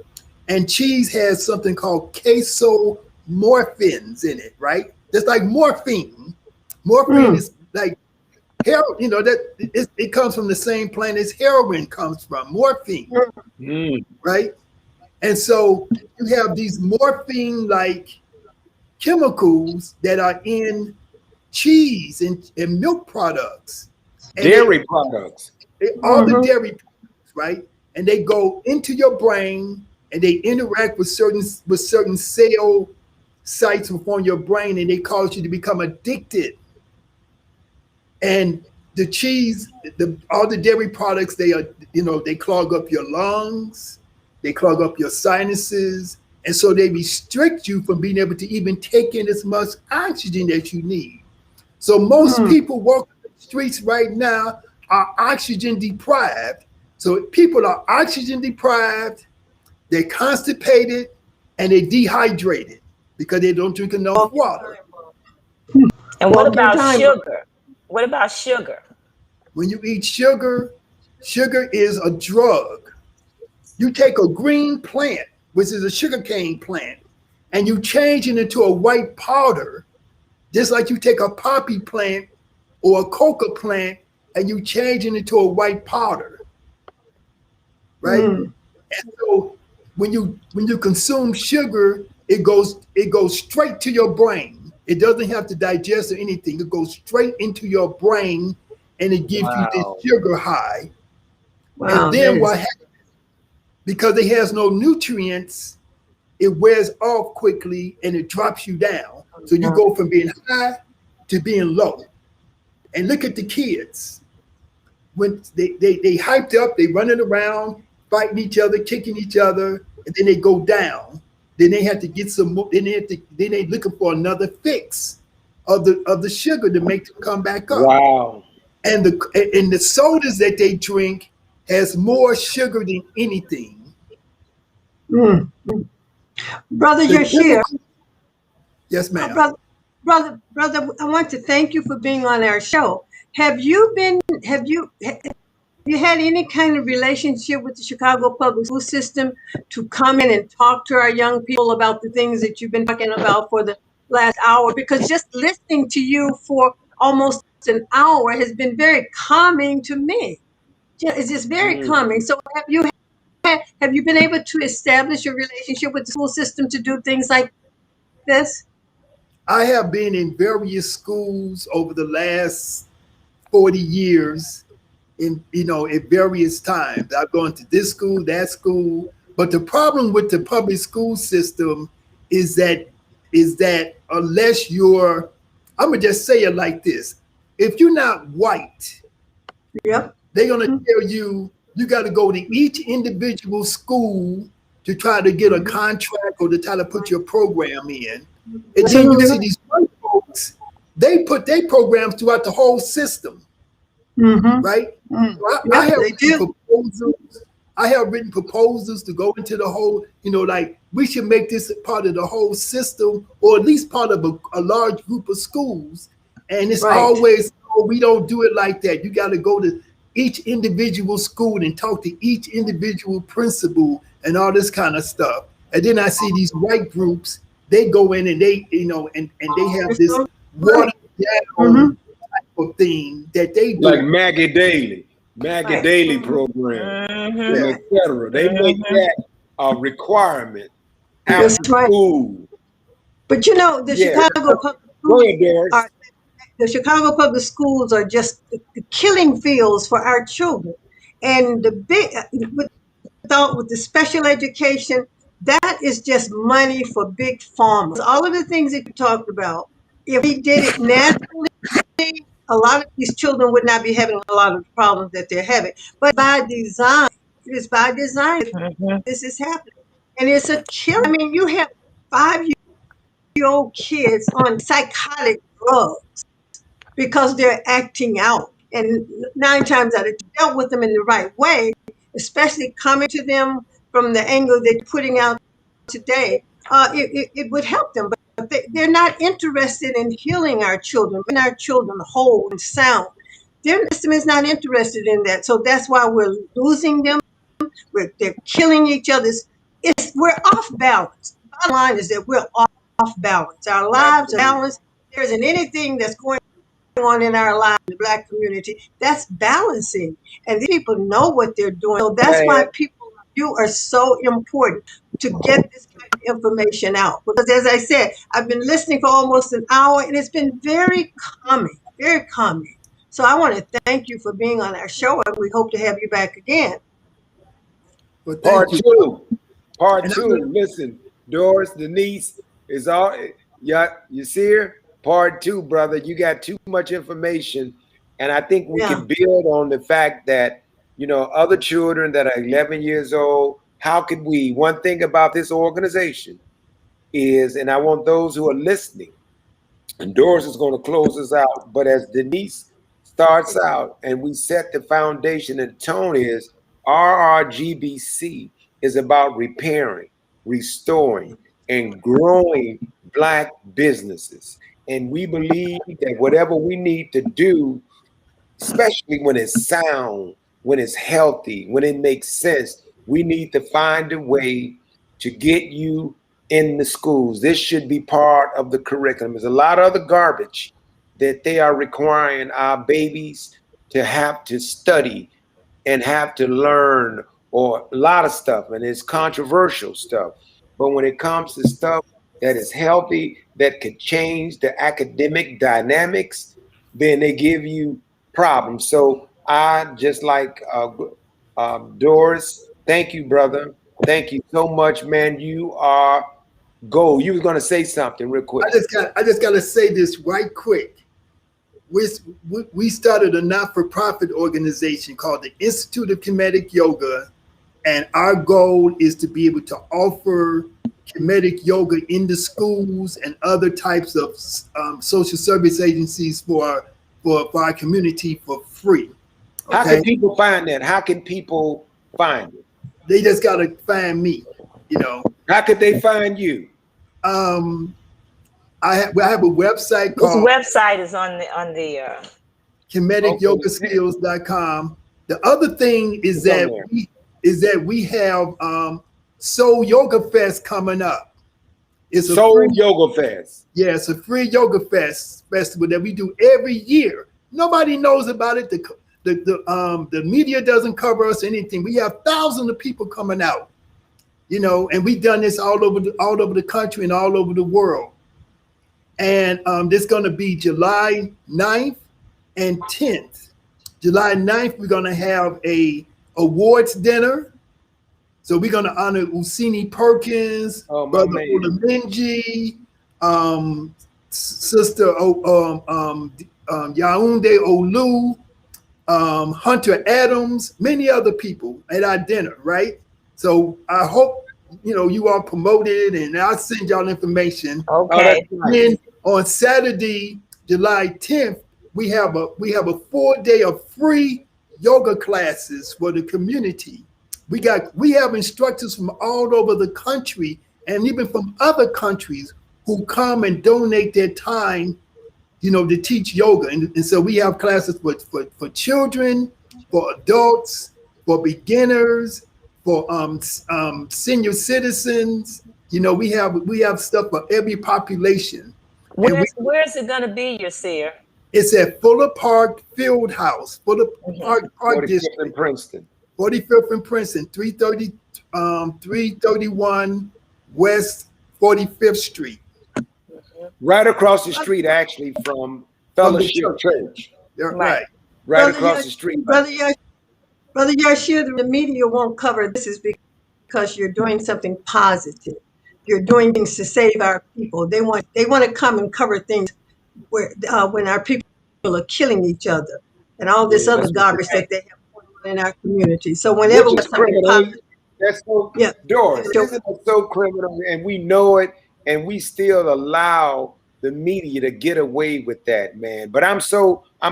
And cheese has something called casomorphins in it, right? Just like morphine. Morphine is like heroin. You know that it comes from the same plant as heroin comes from. Morphine, right? And so you have these morphine-like chemicals that are in cheese and milk products, and Dairy products. all the dairy products, right? And they go into your brain and they interact with certain cell sites within your brain, and they cause you to become addicted. And the cheese, all the dairy products, they are, they clog up your lungs, they clog up your sinuses, and so they restrict you from being able to even take in as much oxygen that you need. So most people walking the streets right now are oxygen deprived. So people are oxygen deprived, they're constipated, and they're dehydrated because they don't drink enough water. And what about sugar? What about sugar? When you eat sugar, sugar is a drug. You take a green plant, which is a sugarcane plant, and you change it into a white powder, just like you take a poppy plant or a coca plant and you change it into a white powder, right? And so when you consume sugar, it goes straight to your brain. It doesn't have to digest or anything. It goes straight into your brain, and it gives you this sugar high. And then what happens? Because it has no nutrients, it wears off quickly and it drops you down. So you go from being high to being low. And look at the kids. When they hyped up, they running around, fighting each other, kicking each other, and then they go down. Then they have to get some more, then they looking for another fix of the sugar to make them come back up. Wow. And the sodas that they drink has more sugar than anything. Brother Yirser. Yes, ma'am. Brother, I want to thank you for being on our show. Have you had any kind of relationship with the Chicago public school system to come in and talk to our young people about the things that you've been talking about for the last hour? Because just listening to you for almost an hour has been very calming to me. It's just very calming. So have you been able to establish a relationship with the school system to do things like this? I have been in various schools over the last 40 years at various times. I've gone to this school, that school. But the problem with the public school system is that unless you're, I'm going to just say it like this. If you're not white, yep, they're going to tell you got to go to each individual school to try to get a contract or to try to put your program in. And then you see these white folks, they put their programs throughout the whole system, right? So I have written proposals to go into the whole, like we should make this part of the whole system, or at least part of a large group of schools. And it's always, oh, we don't do it like that. You got to go to each individual school and talk to each individual principal and all this kind of stuff. And then I see these white groups, they go in and they, and they have this watered down type of thing that they do. Like Maggie Daily program, and etc. They make that a requirement after school. But the Chicago Chicago public schools are just the killing fields for our children. And with the special education, that is just money for big farmers. All of the things that you talked about, if we did it naturally, a lot of these children would not be having a lot of the problems that they're having. But by design, it is by design this is happening. And it's a killer. I mean, you have 5-year-old kids on psychotic drugs because they're acting out. And 9 times out of 10, dealt with them in the right way, especially coming to them from the angle that you're putting out today, it would help them. But they're not interested in healing our children, making our children whole and sound. Their system is not interested in that. So that's why we're losing them. They're killing each other. We're off balance. The bottom line is that we're off balance. Our lives are balanced. There isn't anything that's going on in our lives, the Black community. That's balancing. And these people know what they're doing. So that's why people like you are so important to get this kind of information out. Because as I said, I've been listening for almost an hour and it's been very calming, very calming. So I want to thank you for being on our show and we hope to have you back again. Well, thank Part you. two. Part And two. Listen, Doris, Denise is all. Yeah, you see her. Part two, brother. You got too much information, and I think we can build on the fact that other children that are 11 years old. How could we? One thing about this organization is, and I want those who are listening, and Doris is going to close us out. But as Denise starts out, and we set the foundation and tone is RRGBC is about repairing, restoring, and growing Black businesses. And we believe that whatever we need to do, especially when it's sound, when it's healthy, when it makes sense, we need to find a way to get you in the schools. This should be part of the curriculum. There's a lot of other garbage that they are requiring our babies to have to study and have to learn, or a lot of stuff, and it's controversial stuff. But when it comes to stuff that is healthy, that could change the academic dynamics, then they give you problems. So I just like Doris, thank you, brother. Thank you so much, man. You are gold. You were going to say something real quick. I just got to say this right quick. We started a not-for-profit organization called the Institute of Kemetic Yoga, and our goal is to be able to offer Kemetic yoga in the schools and other types of social service agencies for our community for free. Okay? How can people find that? How can people find it? They just got to find me, How could they find you? I have a website called. This website is on the KemeticYogaSkills.com. The other thing is that we have Soul Yoga Fest coming up. It's a Soul Yoga Fest. Yeah, it's a free yoga festival that we do every year. Nobody knows about it. The media doesn't cover us anything. We have thousands of people coming out, and we've done this all over the country and all over the world. And this is going to be July 9th and 10th. July 9th, we're going to have a awards dinner. So we're going to honor Usini Perkins, Brother Olaminji, Sister Yaounde Olu, Hunter Adams, many other people at our dinner, right? So I hope you all promote it, and I'll send y'all information. Okay. And on Saturday, July 10th, we have a 4 day of free yoga classes for the community. We have instructors from all over the country and even from other countries who come and donate their time, to teach yoga. And so we have classes for children, for adults, for beginners, for senior citizens. We have stuff for every population. Where's it going to be, Yirser? It's at Fuller Park Field House, Fuller Park 45th District. in Princeton. 45th in Princeton, 331 West 45th Street. Right across the street, actually, from Fellowship Church. Right. Right across the street. Brother Yirser, the media won't cover this is because you're doing something positive. You're doing things to save our people. They want to come and cover things where when our people are killing each other and all this other garbage that they have going on in our community. So whenever Which is criminal. That's so, yeah, Doris, isn't it so criminal? And we know it, and we still allow the media to get away with that, man. But I'm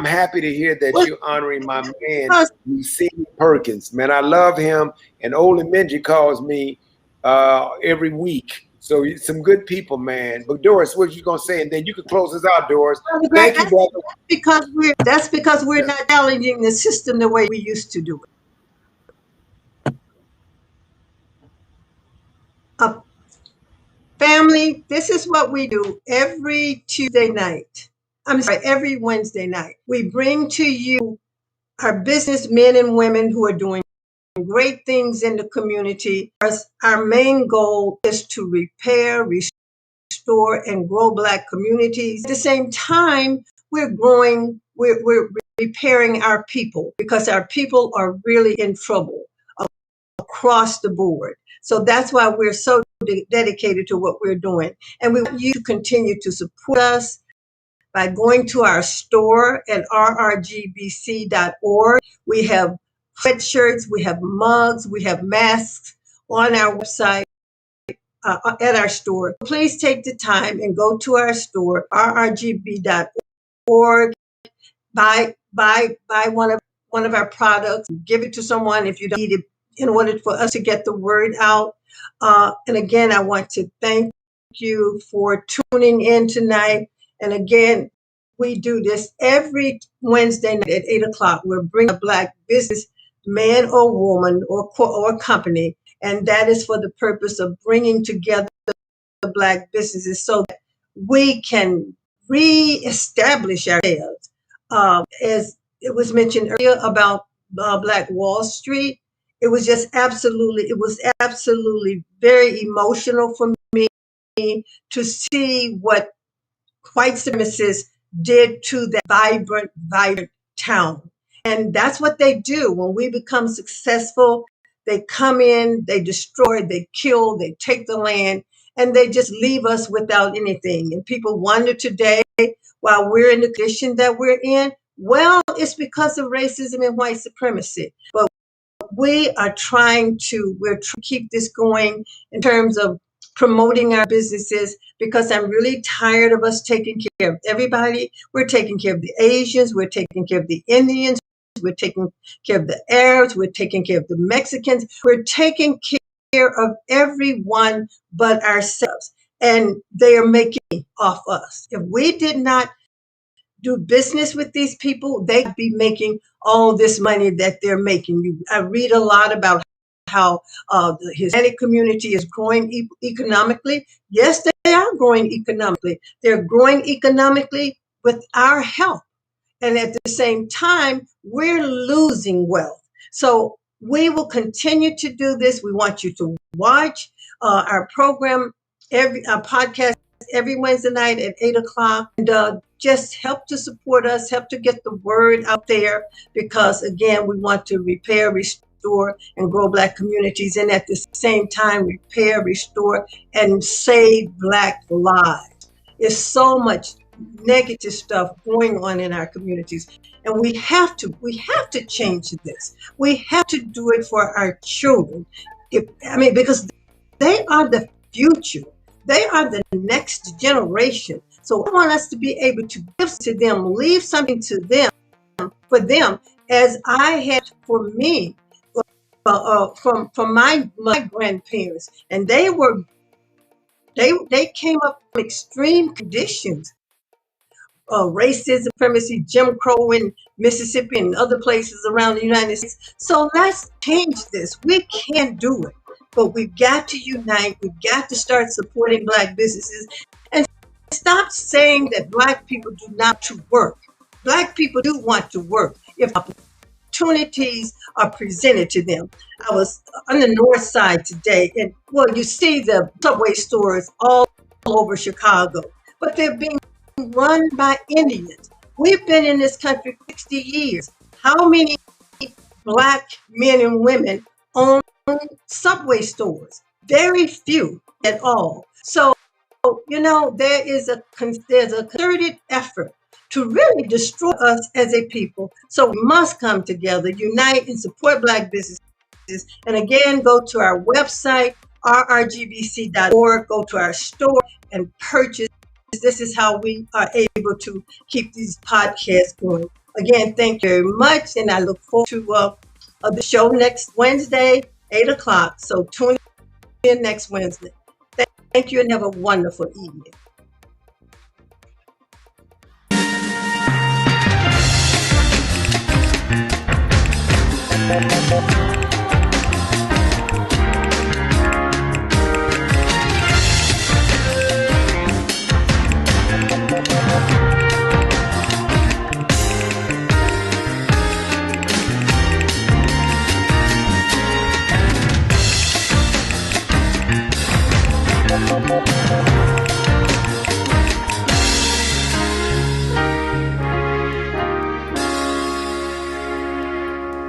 happy to hear that you're honoring my man, Usini Perkins. Man, I love him. And Ola Minji calls me every week. So some good people, man. But Doris, what you gonna say? And then you can close us out, Doris. Thank you, brother. That's because we're not challenging the system the way we used to do it. Family, this is what we do every Tuesday night. I'm sorry, every Wednesday night, we bring to you our businessmen and women who are doing great things in the community. Our main goal is to repair, restore, and grow Black communities. At the same time, we're repairing our people, because our people are really in trouble across the board. So that's why we're so dedicated to what we're doing. And we want you to continue to support us by going to our store at rrgbc.org. We have sweatshirts, we have mugs, we have masks on our website at our store. Please take the time and go to our store, rrgb.org. Buy one of our products, give it to someone if you don't need it, in order for us to get the word out. And again, I want to thank you for tuning in tonight. And again, we do this every Wednesday night at 8 o'clock. We're bringing a Black business man or woman or company, and that is for the purpose of bringing together the Black businesses so that we can reestablish ourselves. As it was mentioned earlier about Black Wall Street, it was absolutely very emotional for me to see what white supremacists did to that vibrant town. And that's what they do when we become successful. They come in, they destroy, they kill, they take the land, and they just leave us without anything. And people wonder today, while we're in the condition that we're in, well, it's because of racism and white supremacy. But we are trying to keep this going in terms of promoting our businesses, because I'm really tired of us taking care of everybody. We're taking care of the Asians, we're taking care of the Indians, we're taking care of the Arabs, we're taking care of the Mexicans, we're taking care of everyone but ourselves. And they are making off us. If we did not do business with these people, they'd be making all this money that they're making. I read a lot about how the Hispanic community is growing economically. Yes, they are growing economically. They're growing economically with our help. And at the same time, we're losing wealth. So we will continue to do this. We want you to watch our program, our podcast every Wednesday night at 8 o'clock. And just help to support us, help to get the word out there, because again, we want to repair, restore, and grow Black communities, and at the same time, repair, restore, and save Black lives. There's so much negative stuff going on in our communities, and we have to change this. We have to do it for our children. Because they are the future. They are the next generation. So I want us to be able to give to them, leave something to them, for them, as I had for me, from my grandparents. And they came up from extreme conditions, racism, supremacy, Jim Crow in Mississippi and other places around the United States. So let's change this. We can do it, but we've got to unite. We've got to start supporting Black businesses and stop saying that Black people do not to work. Black people do want to work if opportunities are presented to them. I was on the north side today, and you see the Subway stores all over Chicago, but they're being run by Indians. We've been in this country 60 years. How many Black men and women own Subway stores? Very few at all. So, there's a concerted effort to really destroy us as a people. So we must come together, unite, and support Black businesses. And again, go to our website, rrgbc.org, go to our store and purchase. This is how we are able to keep these podcasts going. Again, thank you very much, and I look forward to the show next Wednesday, 8 o'clock. So tune in next Wednesday. Thank you, and have a wonderful evening.